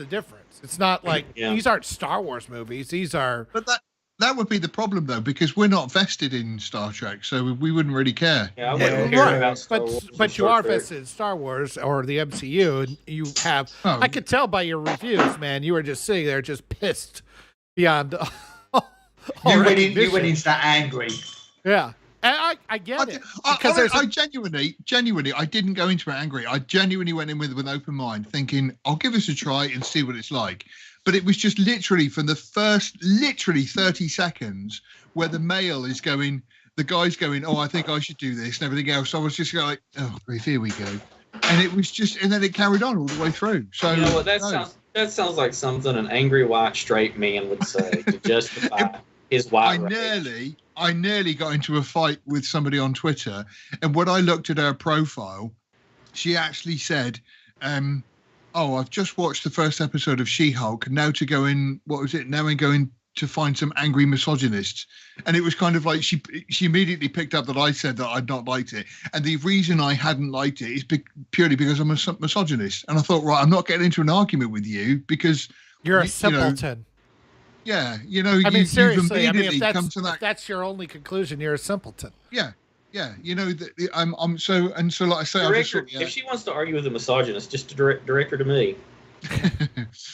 difference. It's not like these aren't Star Wars movies. These are, but that would be the problem, though, because we're not vested in Star Trek, so we wouldn't really care. Yeah, I wouldn't care about Star Wars. But you are vested in Star Wars or the MCU, and you have. Oh. I could tell by your reviews, man. You were just sitting there, just pissed beyond. You went into that angry. Yeah, and I get it because I genuinely, I didn't go into it angry. I genuinely went in with an open mind, thinking I'll give this a try and see what it's like. But it was just literally from the first 30 seconds where the male is going, the guy's going, oh, I think I should do this and everything else. I was just like, oh, here we go. And it was just, and then it carried on all the way through. So you know what, that sounds like something an angry white straight man would say to justify his white rage. I nearly got into a fight with somebody on Twitter. And when I looked at her profile, she actually said, oh, I've just watched the first episode of She-Hulk. Now to go in, what was it? Now I'm going to find some angry misogynists. And it was kind of like she immediately picked up that I said that I'd not liked it. And the reason I hadn't liked it is purely because I'm a misogynist. And I thought, right, I'm not getting into an argument with you because you're a simpleton. Yeah, I mean, seriously, if that's your only conclusion, you're a simpleton. Yeah. Yeah, I'm so like I say, if she wants to argue with a misogynist, just direct her to me.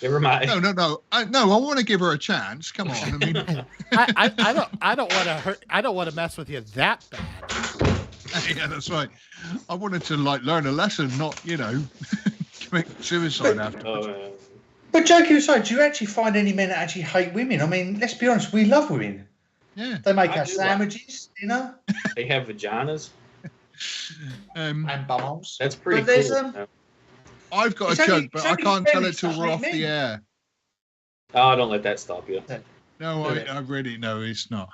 Never mind. No. I want to give her a chance. Come on. I mean, I don't want to hurt. I don't want to mess with you that bad. Yeah, that's right. I wanted to learn a lesson, not commit suicide after. But joking aside, do you actually find any men that actually hate women? I mean, let's be honest, we love women. Yeah, they make us sandwiches, They have vaginas. And bumholes. That's pretty cool. I've got a joke, but I can't tell it till we're off the air. Oh, don't let that stop you. No, I really know it's not.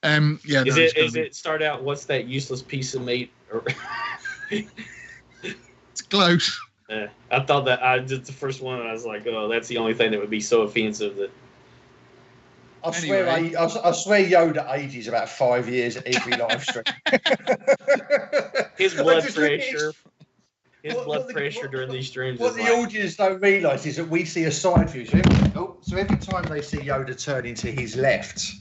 Is it start out? What's that useless piece of meat? It's close. I thought that I did the first one, and I was like, oh, that's the only thing that would be so offensive that. I swear Yoda ages about 5 years at every live stream. His blood pressure during these streams. What the audience don't realise is that we see a side view. So every time they see Yoda turn into his left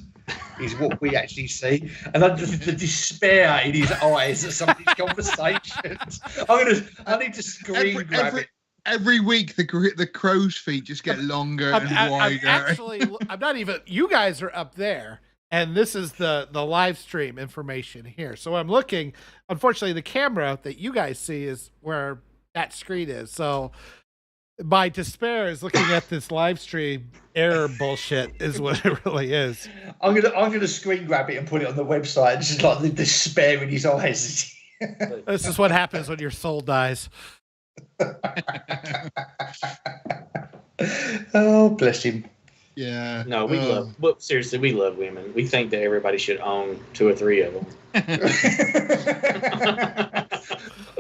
is what we actually see. And just the despair in his eyes at some of these conversations. I need to screen grab it. Every week, the crow's feet just get longer and wider. I'm not even. You guys are up there, and this is the live stream information here. So I'm looking. Unfortunately, the camera that you guys see is where that screen is. So my despair is looking at this live stream error bullshit is what it really is. I'm gonna screen grab it and put it on the website. Just like the despair in his eyes. This is what happens when your soul dies. Oh, bless him. Yeah. No, we love. But seriously, we love women. We think that everybody should own 2 or 3 of them.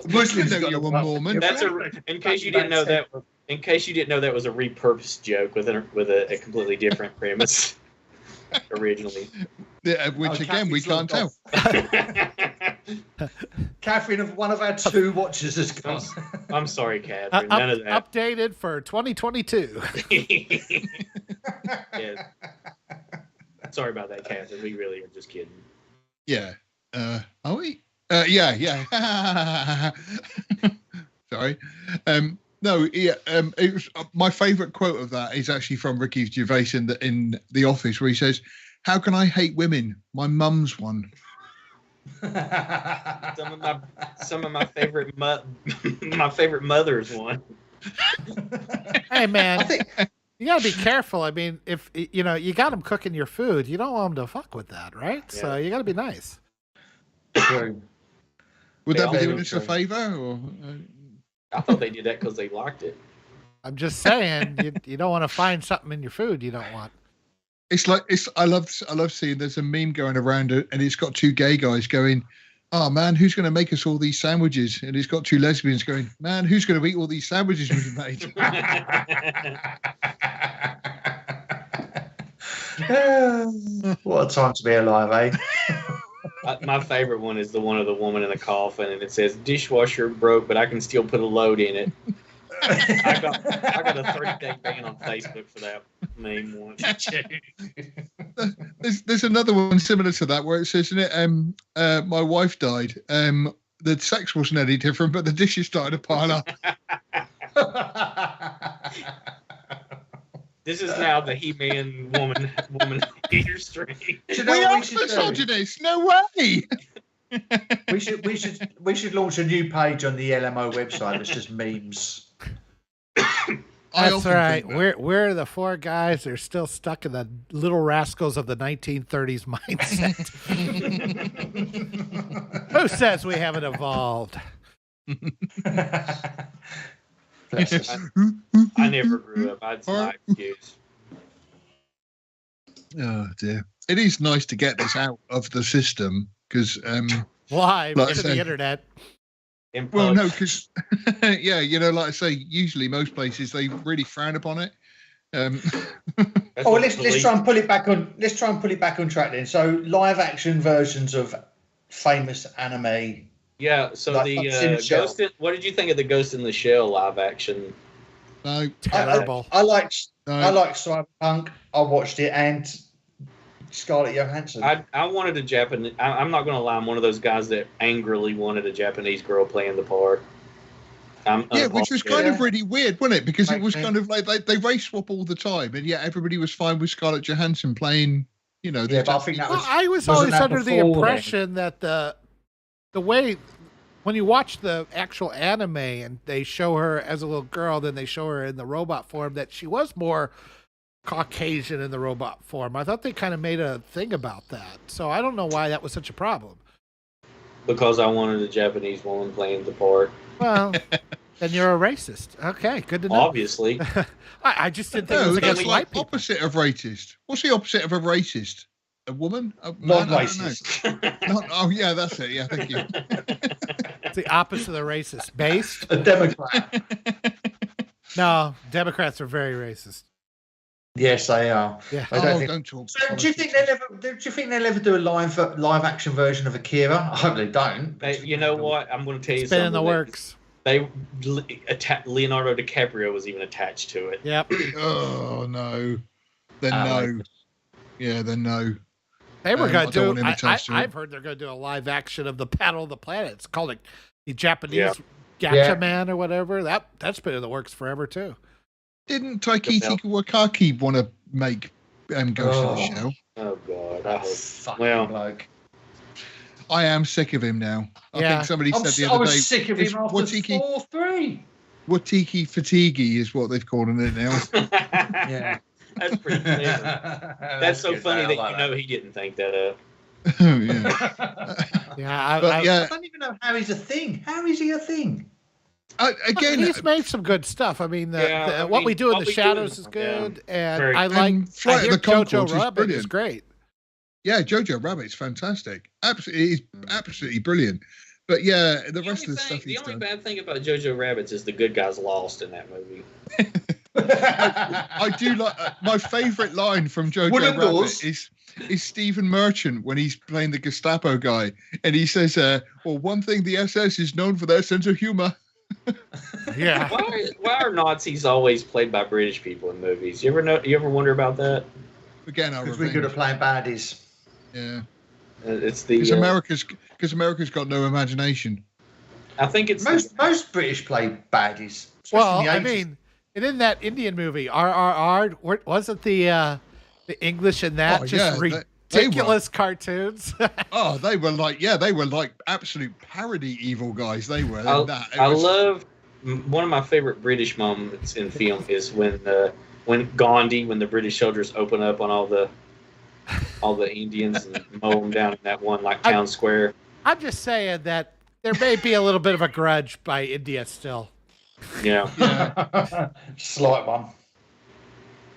Muslims got you one Mormon. That's in case you didn't know that. In case you didn't know that was a repurposed joke with a completely different premise. originally. Yeah, which again we can't tell. Catherine, one of our two watchers has gone. I'm sorry, Catherine. None of that. Updated for 2022. Yeah. Sorry about that, Catherine. We really are just kidding. Yeah. Are we? Yeah. Sorry. No, yeah. It was my favourite quote of that is actually from Ricky Gervais in The Office, where he says, "How can I hate women? My mum's one." Some of my favorite my favorite mother's one. Hey man, you gotta be careful. I mean, if you got them cooking your food, you don't want them to fuck with that, right? Yeah. So you gotta be nice. True. Would that be doing us a favour, or? I thought they did that because they liked it. I'm just saying, you don't want to find something in your food you don't want. I love seeing there's a meme going around and it's got two gay guys going, "Oh man, who's going to make us all these sandwiches?" And it's got two lesbians going, "Man, who's going to eat all these sandwiches we've made?" What a time to be alive, eh? My favorite one is the one of the woman in the coffin, and it says, "Dishwasher broke, but I can still put a load in it." I got a 30-day ban on Facebook for that meme one. There's another one similar to that where it says, "In it, my wife died. The sex wasn't any different, but the dishes started to pile up." This is now the He-Man woman eater stream. We are misogynists. No way. We should launch a new page on the LMO website that's just memes. That's right. We're the four guys that are still stuck in the Little Rascals of the 1930s mindset. Who says we haven't evolved? I never grew up. I'd my excuse. Oh dear! It is nice to get this out of the system because live to the internet. Well, no, because yeah, like I say, usually most places they really frown upon it. Let's try and pull it back on. Let's try and pull it back on track then. So, live action versions of famous anime. Yeah. So like the Ghost. What did you think of the Ghost in the Shell live action? No, terrible. I like Cyberpunk. I watched it, and Scarlett Johansson. I wanted a Japanese. I'm not going to lie. I'm one of those guys that angrily wanted a Japanese girl playing the part. Which was kind of really weird, wasn't it? Because it was kind of like they race swap all the time, and yet everybody was fine with Scarlett Johansson playing. But I think that was. I was always under the impression that the way when you watch the actual anime and they show her as a little girl, then they show her in the robot form, that she was more Caucasian in the robot form. I thought they kind of made a thing about that. So I don't know why that was such a problem. Because I wanted a Japanese woman playing the part. Well, then you're a racist. Okay, good to know. Obviously. I just didn't think it was against white people. Opposite of racist. What's the opposite of a racist? A woman? Non-racist. Oh, yeah, that's it. Yeah, thank you. It's the opposite of the racist. Based? A Democrat. No, Democrats are very racist. Yes, they are. Yeah. Don't talk. So, do you think they'll ever do a live action version of Akira? I hope they don't. You know what? I'm going to tell you it's something. Been in the works. Leonardo DiCaprio was even attached to it. Yep. Oh no. Then no. Yeah, then no. They were going to do. I've heard they're going to do a live action of the Battle of the Planet. It's called the Japanese Gacha Man or whatever. That's been in the works forever too. Didn't Taikeshi Wakaki want to make Ghost in the Shell? Oh God! I hope. Bloke. I am sick of him now. I think somebody said the other day. I was sick of him after 4-3. Watiki fatigue is what they've called it now. Yeah. That's pretty clever. That's so funny that he didn't think that up. I don't even know how he's a thing. How is he a thing? Again, he's made some good stuff. I mean, what we do in the shadows is good, and I hear Jojo Rabbit is great. Yeah, Jojo Rabbit's fantastic. Absolutely brilliant. But yeah, the rest of the stuff he's done. The only bad thing about Jojo Rabbit's is the good guys lost in that movie. I do like my favourite line from Jojo Rabbit is Stephen Merchant when he's playing the Gestapo guy, and he says, "Well, one thing the SS is known for their sense of humour." Yeah. Why are Nazis always played by British people in movies? You ever wonder about that? Again, because we're good at playing baddies. Yeah. It's the because America's got no imagination. I think it's most British play baddies. Well, I mean, and in that Indian movie, RRR, wasn't the English in that ridiculous cartoons? Oh, they were like absolute parody evil guys. They were. I love one of my favorite British moments in film is when Gandhi, when the British soldiers open up on all the Indians and mow them down in that one town square. I'm just saying that there may be a little bit of a grudge by India still. Yeah. Slight one.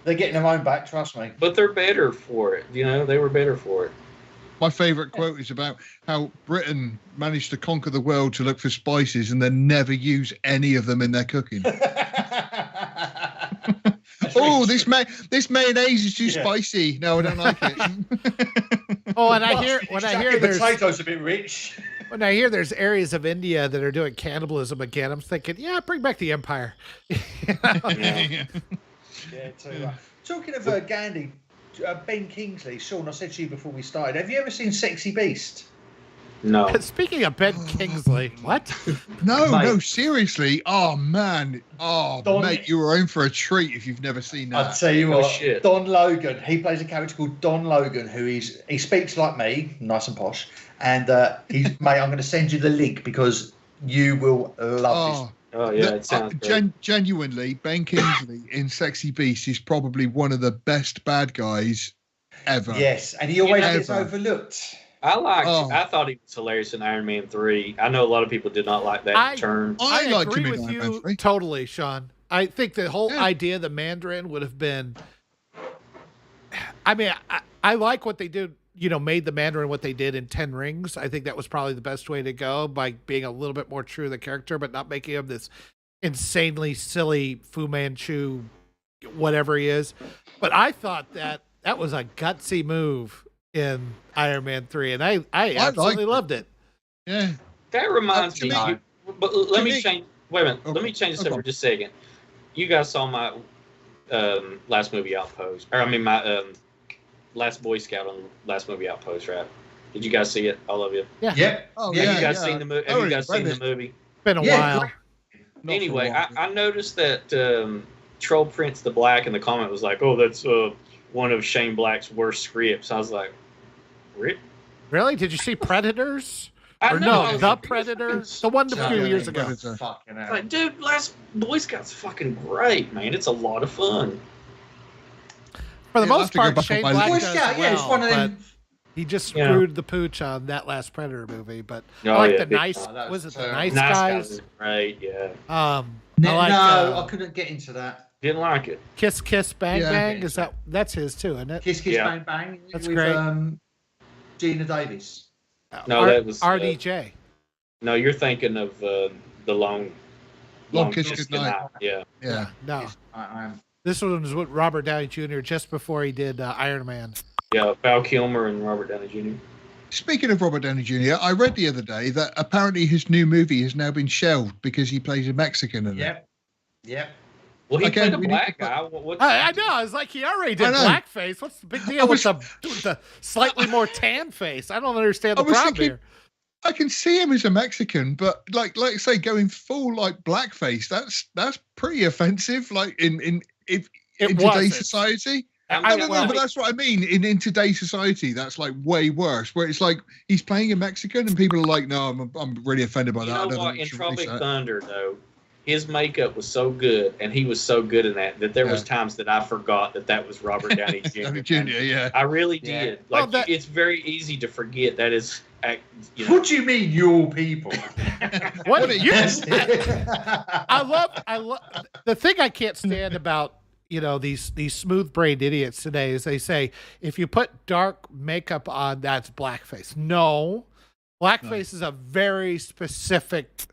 They're getting their own back, trust me. But they're better for it. They were better for it. My favourite quote is about how Britain managed to conquer the world to look for spices and then never use any of them in their cooking. Oh, this mayonnaise is too spicy. No, I don't like it. Oh, and I hear there's potatoes a bit rich. When I hear there's areas of India that are doing cannibalism again, I'm thinking, bring back the empire. Yeah, too right. Talking of Gandhi, Ben Kingsley, Sean, I said to you before we started, have you ever seen Sexy Beast? No. Speaking of Ben Kingsley, what? No, seriously. Oh, man. Oh, mate, you were in for a treat if you've never seen that. I'll tell you what, shit. Don Logan, he plays a character called Don Logan, he speaks like me, nice and posh, and mate, I'm going to send you the link because you will love this. Oh, yeah, it sounds great. Genuinely, Ben Kingsley in Sexy Beast is probably one of the best bad guys ever. Yes, and he always gets overlooked. I thought he was hilarious in Iron Man 3. I know a lot of people did not like that turn. I agree with you totally, Sean. I think the whole idea of the Mandarin would have been... I mean, I like what they did, made the Mandarin what they did in 10 Rings. I think that was probably the best way to go by being a little bit more true to the character, but not making him this insanely silly Fu Manchu, whatever he is. But I thought that was a gutsy move in Iron Man 3, and I absolutely loved it. Yeah. That reminds me. But let me change. Wait a minute. Let me change this up for just a second. You guys saw my last movie Outpost, my last Boy Scout on last movie Outpost, right? Did you guys see it? All of you? Yeah. Yep. Oh, have you guys seen the movie? Have you guys seen the movie? It's been a while. Anyway, I noticed that Troll Prince the Black in the comment was like, "Oh, that's one of Shane Black's worst scripts." I was like, "Really? Did you see Predators?" The Predator, the one a few years ago. Like, dude, last Boy Scout's fucking great, man. It's a lot of fun. For the most part, Shane Black Boy does Scout, well, it's one of them. He just screwed the pooch on that last Predator movie, but I like the nice. Was it the Nice Guys? Right, yeah. I couldn't get into that. Didn't like it. Kiss Kiss Bang Bang that's his too, isn't it? Kiss Kiss Bang Bang. That's great. Gina Davis. No, that was RDJ. No, you're thinking of the Long Kiss Goodnight. Yeah. No, I am. This one was with Robert Downey Jr. just before he did Iron Man. Yeah, Val Kilmer and Robert Downey Jr. Speaking of Robert Downey Jr., I read the other day that apparently his new movie has now been shelved because he plays a Mexican in it. Yep. Well, he played a black guy. I know. I was like, he already did blackface. What's the big deal with the slightly more tan face? I don't understand the problem here. I can see him as a Mexican, but like say going full blackface, that's pretty offensive. Like in today's society. No, but that's what I mean. In today's society, that's like way worse. Where it's like he's playing a Mexican, and people are like, "No, I'm really offended by that." You know what? In Tropic Thunder, though, his makeup was so good, and he was so good in that there was times that I forgot that was Robert Downey Jr. I really did. Like, it's very easy to forget that is. What do you mean, your people? What are you? I love the thing I can't stand about these smooth-brained idiots today is they say if you put dark makeup on, that's blackface. No, blackface is a very specific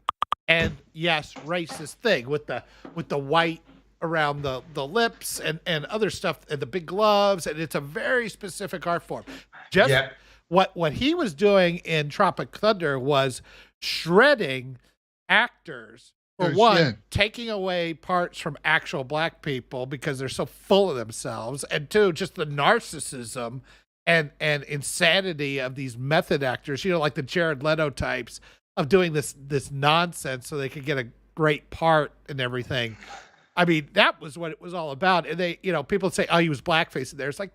and racist thing with the white around the lips and other stuff, and the big gloves, and it's a very specific art form. Just what he was doing in Tropic Thunder was shredding actors. For one, taking away parts from actual black people because they're so full of themselves, and two, just the narcissism and insanity of these method actors, like the Jared Leto types, of doing this nonsense so they could get a great part and everything. I mean, that was what it was all about. And they, people say, "Oh, he was blackface in there." It's like,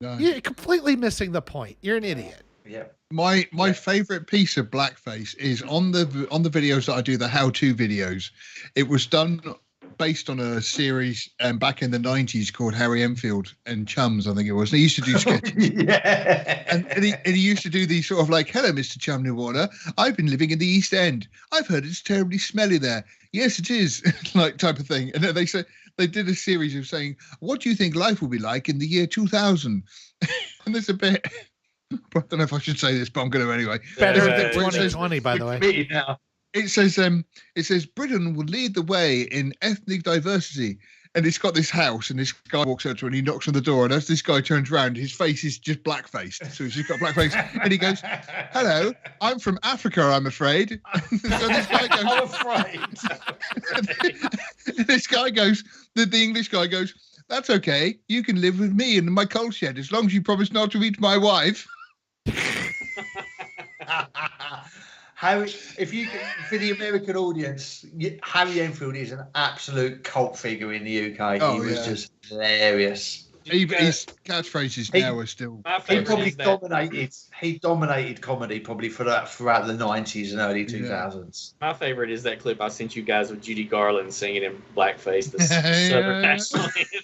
you're completely missing the point. You're an idiot. Yeah. My favorite piece of blackface is on the videos that I do, the how-to videos. It was done based on a series back in the 90s called Harry Enfield and Chums, I think it was. And he used to do sketches. And he used to do these sort of like, "Hello, Mr. Chumneywater. I've been living in the East End. I've heard it's terribly smelly there." "Yes, it is," like type of thing. And then they did a series of saying, "What do you think life will be like in the year 2000? And there's a bit... I don't know if I should say this, but I'm going to anyway. Better than 2020, by the way. It says Britain will lead the way in ethnic diversity, and it's got this house, and this guy walks up to it, and he knocks on the door, and as this guy turns around, his face is just black-faced. So he's just got blackface, and he goes, "Hello, I'm from Africa, I'm afraid." So this guy goes, "I'm afraid." And this guy goes, the English guy goes, "That's okay. You can live with me in my coal shed as long as you promise not to eat my wife." For the American audience, Harry Enfield is an absolute cult figure in the UK. He was just hilarious. His catchphrases now are still. He dominated comedy probably throughout the 90s and early 2000s. My favorite is that clip I sent you guys with Judy Garland singing in blackface, the Southern National Anthem.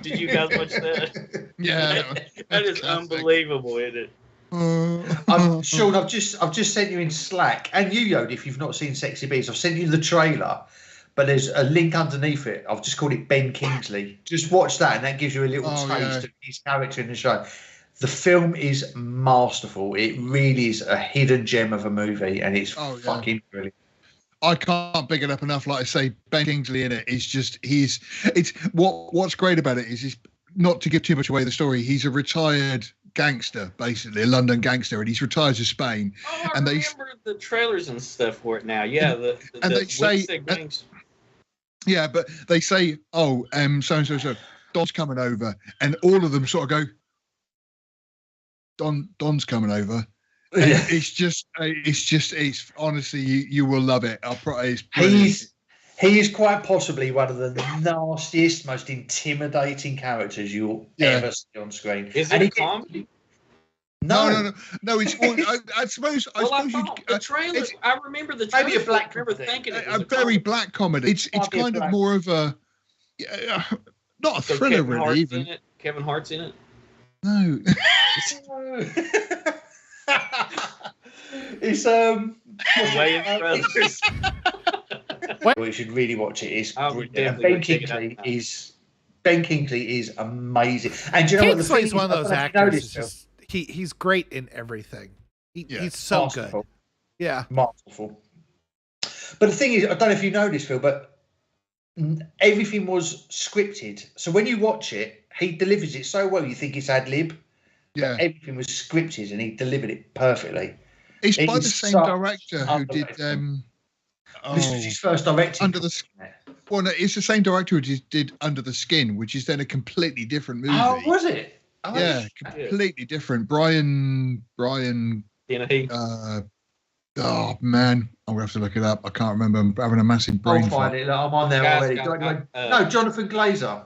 Did you guys watch that? Yeah, that is unbelievable, isn't it? Sean, I've just sent you in Slack, and Yugioh, if you've not seen Sexy Beast, I've sent you the trailer, but there's a link underneath it. I've just called it Ben Kingsley. Just watch that, and that gives you a little taste of his character in the show. The film is masterful. It really is a hidden gem of a movie, and it's fucking brilliant. I can't pick it up enough. Like I say, Ben Kingsley in it is just what's great about it is he's, not to give too much away the story, he's a retired gangster, basically a London gangster, and he's retired to Spain. I remember the trailers and stuff for it now. Yeah, they say, yeah, but they say, "Oh, so Don's coming over," and all of them sort of go, Don's coming over. Yeah. It's honestly, you will love it. He is quite possibly one of the nastiest, most intimidating characters you'll ever see on screen. Is it a comedy? No. It's I suppose the trailer. I remember the trailer. Maybe a black. I remember thinking it was a very black comedy. It's kind of more of a not a thriller, really. Even Kevin Hart's in it. No. It's Wayans Brothers. We should really watch it. Ben Kingsley is amazing. And you know Kingsley's one of those actors. He's great in everything. He's so masterful. Good. Yeah, masterful. But the thing is, I don't know if you know this, Phil, but everything was scripted. So when you watch it, he delivers it so well, you think it's ad lib. Yeah, everything was scripted, and he delivered it perfectly. It's by the same director who did. This was his first directing. It's the same director who did Under the Skin, which is then a completely different movie. Oh, was it? Yeah, completely different. Brian. Oh man, I'm gonna have to look it up. I can't remember. I'm having a massive brain fart. I'll find it. I'm on there already. No, Jonathan Glazer.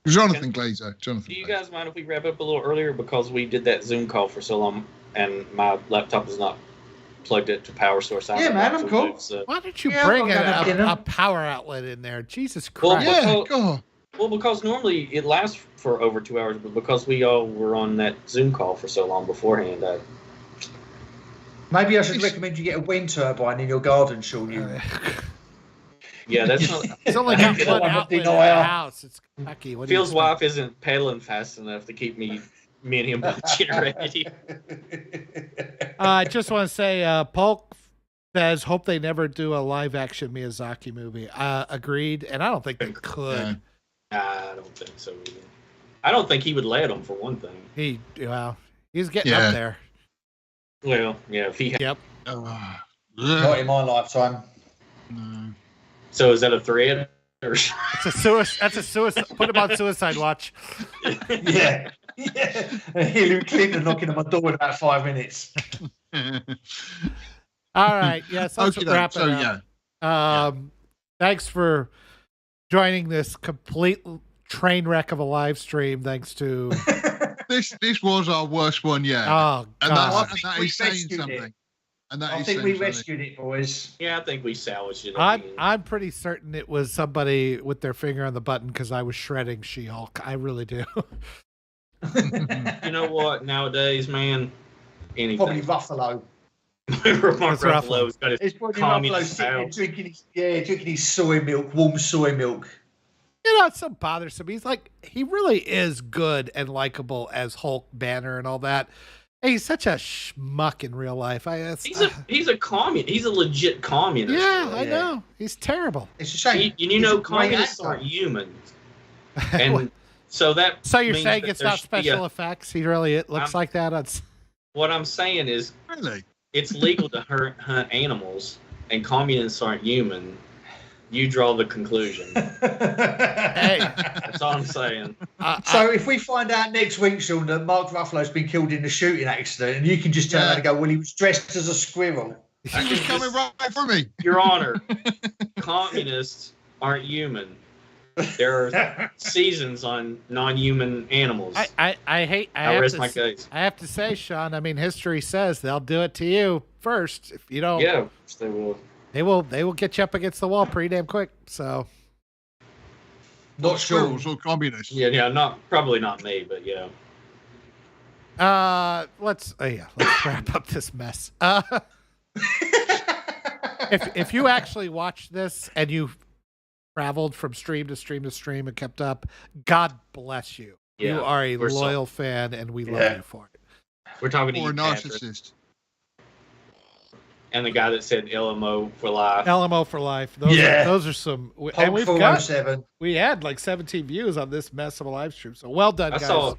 Jonathan Glazer. Do you guys mind if we wrap up a little earlier, because we did that Zoom call for so long and my laptop is not plugged it to power source? Yeah, man, I'm cool. Why don't you bring a power outlet in there? Jesus Christ. Because normally it lasts for over 2 hours, but because we all were on that Zoom call for so long beforehand, maybe I should recommend you get a wind turbine in your garden, Sean. Yeah, that's not. It's only got one outlet in the house. It's Kentucky. Phil's wife isn't pedaling fast enough to keep me and him generated. I just want to say, Polk, says, hope they never do a live action Miyazaki movie. Agreed. And I don't think they could. I don't think so either. I don't think he would let them, for one thing. He's getting up there. Well, yeah, if he Yep. Not in my lifetime. No. So is that a threat? Or... That's a suicide. Put him on suicide watch. Yeah. Hillary Clinton knocking on my door in about 5 minutes. All right. Yes. Let's wrap it up. Thanks for joining this complete train wreck of a live stream. Thanks to this was our worst one yet. Oh, God. And that is saying something. And that I think we rescued it, boys. Yeah, I think we salvaged it. I'm pretty certain it was somebody with their finger on the button because I was shredding She-Hulk. I really do. You know what? Nowadays, man, anything. Probably Ruffalo. Mark Ruffalo's got his communist style. Drinking his soy milk, warm soy milk. You know, it's so bothersome. He really is good and likable as Hulk, Banner, and all that. And he's such a schmuck in real life. He's a communist. He's a legit communist. Yeah, I know. He's terrible. It's a shame. Communists aren't humans. And so you're saying it's not special effects? He really looks like that? What I'm saying is, really, it's legal to hunt animals, and communists aren't human. You draw the conclusion. Hey, that's all I'm saying. So if we find out next week, Sean, that Mark Ruffalo's been killed in a shooting accident, and you can just turn around and go, well, he was dressed as a squirrel. He was coming right for me. Your Honor, communists aren't human. There are seasons on non-human animals. I rest my case. I have to say, Sean, I mean, history says they'll do it to you first. If you don't, yeah, they will. They will get you up against the wall pretty damn quick. So, not squirrels or communists. Yeah, probably not me, but yeah. Let's wrap up this mess. If you actually watched this and you traveled from stream to stream to stream and kept up, God bless you. Yeah, you are a loyal fan, and we love you for it. We're talking to you, a narcissist. And the guy that said LMO for life. LMO for life. Those are some. And we had like 17 views on this mess of a live stream. So well done, guys.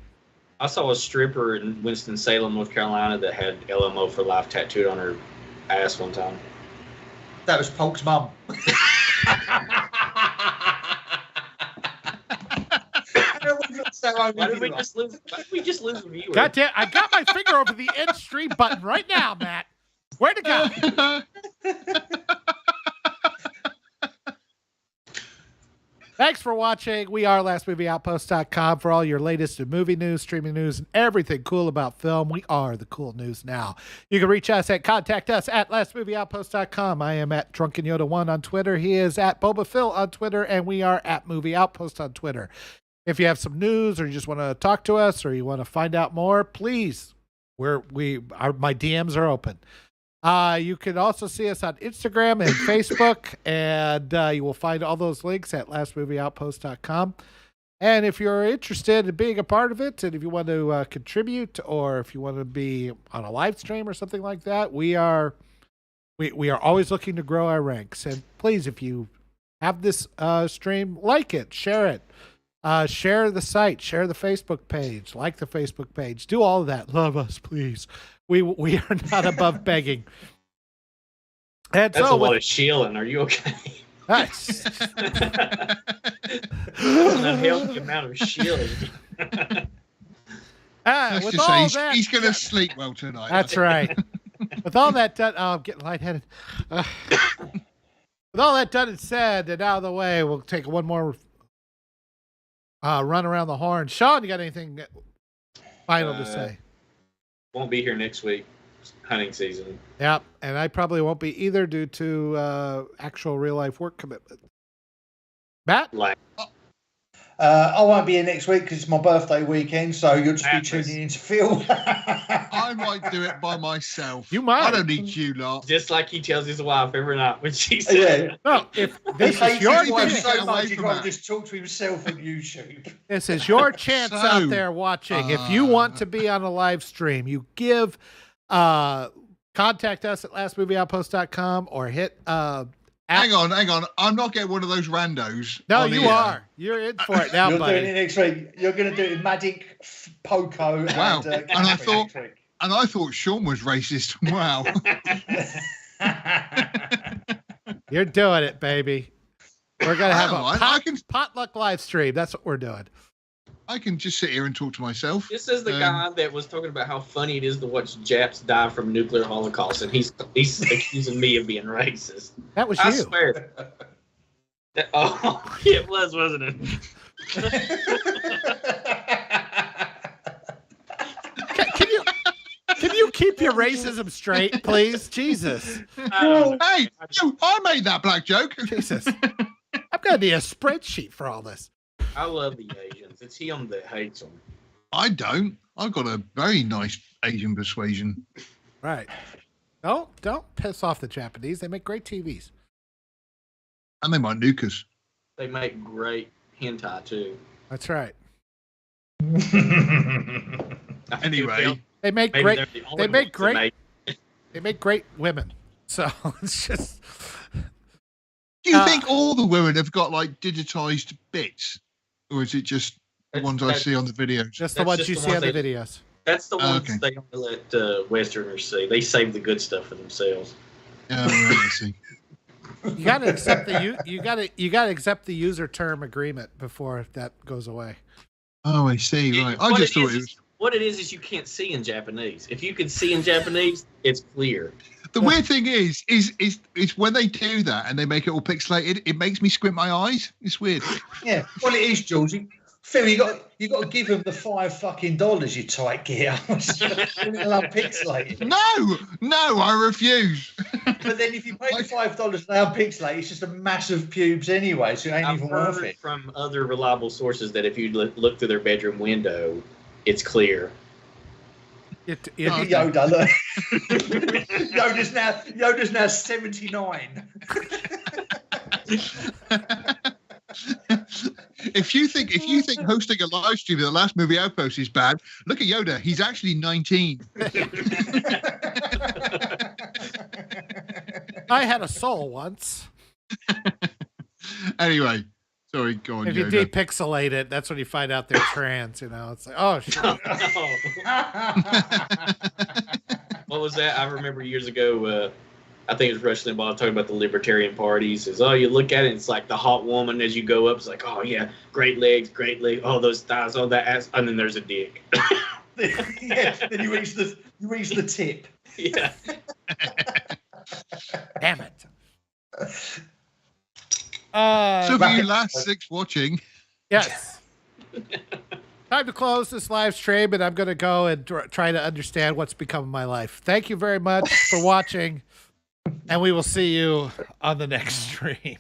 I saw a stripper in Winston-Salem, North Carolina that had LMO for life tattooed on her ass one time. That was Polk's mum. Why did we just lose a viewer? God damn, I got my finger over the end stream button right now, Matt. Where'd it go? Thanks for watching. We are lastmovieoutpost.com for all your latest in movie news, streaming news, and everything cool about film. We are the cool news now. You can reach us at contact us at lastmovieoutpost.com. I am at Drunken Yoda 1 on Twitter. He is at Boba Phil on Twitter, and we are at Movie Outpost on Twitter. If you have some news or you just want to talk to us or you want to find out more, please, my DMs are open. You can also see us on Instagram and Facebook, and you will find all those links at lastmovieoutpost.com. And if you're interested in being a part of it, and if you want to contribute, or if you want to be on a live stream or something like that, we are always looking to grow our ranks. And please, if you have this stream, like it, share it. Share the site, share the Facebook page, like the Facebook page, do all of that. Love us, please. We are not above begging. And that's a lot of shielding. Are you okay? That's a healthy amount of shielding. Let's just say he's going to sleep well tonight. That's right. With all that done, I'm getting lightheaded. With all that done and said, and out of the way, we'll take one more run around the horn. Sean, you got anything final to say? Won't be here next week. Hunting season. Yep, and I probably won't be either due to actual real life work commitment. Matt? I won't be here next week because it's my birthday weekend, so you'll just be tuning in to Phil. I might do it by myself. You might. I don't need you lot. Just like he tells his wife every night when she says, "No, if this is your wife so much, he'd rather just talk to himself on YouTube." This is your chance out there watching. If you want to be on a live stream, you give contact us at lastmovieoutpost.com or hit hang on. I'm not getting one of those randos. No, you are. You're in for it now, You're buddy. doing it next week. You're going to do it Madik, Poco, Wow. and I thought Sean was racist. Wow. You're doing it, baby. We're going to have a potluck live stream. That's what we're doing. I can just sit here and talk to myself. This is the guy that was talking about how funny it is to watch Japs die from nuclear holocaust, and he's accusing me of being racist. That was I you. swear. Oh, it was, wasn't it? Can you keep your racism straight, please? Jesus. Hey, I made that black joke. Jesus. I'm going to need a spreadsheet for all this. I love the Asians. It's him that hates them. I don't. I've got a very nice Asian persuasion. Right. Don't piss off the Japanese. They make great TVs. And they might nuke us. They make great hentai too. That's right. Anyway, they make great. They make great. They make great women. So it's just. Do you think all the women have got like digitized bits, or is it just the ones I see on the videos? Just the ones you see on the videos. That's the ones they only let Westerners see. They save the good stuff for themselves. Oh, right, I see. You gotta accept you gotta accept the user term agreement before that goes away. Oh, I see. Right. I just thought it was. What it is you can't see in Japanese. If you can see in Japanese, it's clear. The weird thing is when they do that and they make it all pixelated, it makes me squint my eyes. It's weird. Yeah. Well, it is, Georgie. Phil, you got to give them the $5 you tight gear. Love pixelated. No, I refuse. But then if you pay the $5 now pixelated, it's just a massive pubes anyway, so it ain't even worth it. From other reliable sources that if you look through their bedroom window, it's clear. Yoda, look. Yoda's now 79. If you think hosting a live stream of the Last Movie Outpost is bad, look at Yoda. He's actually 19. I had a soul once. Anyway, sorry, go on. If you depixelate it, that's when you find out they're trans. You know, it's like, oh shit. What was that? I remember years ago. I think it was Rush Limbaugh talking about the Libertarian parties. Is you look at it, it's like the hot woman as you go up. It's like, oh yeah, great legs. Oh, those thighs, oh that ass, and then there's a dick. Yeah, then you reach the tip. Yeah. Damn it. So for you last 6 watching. Yes. Time to close this live stream, and I'm going to go and try to understand what's become of my life. Thank you very much for watching, and we will see you on the next stream.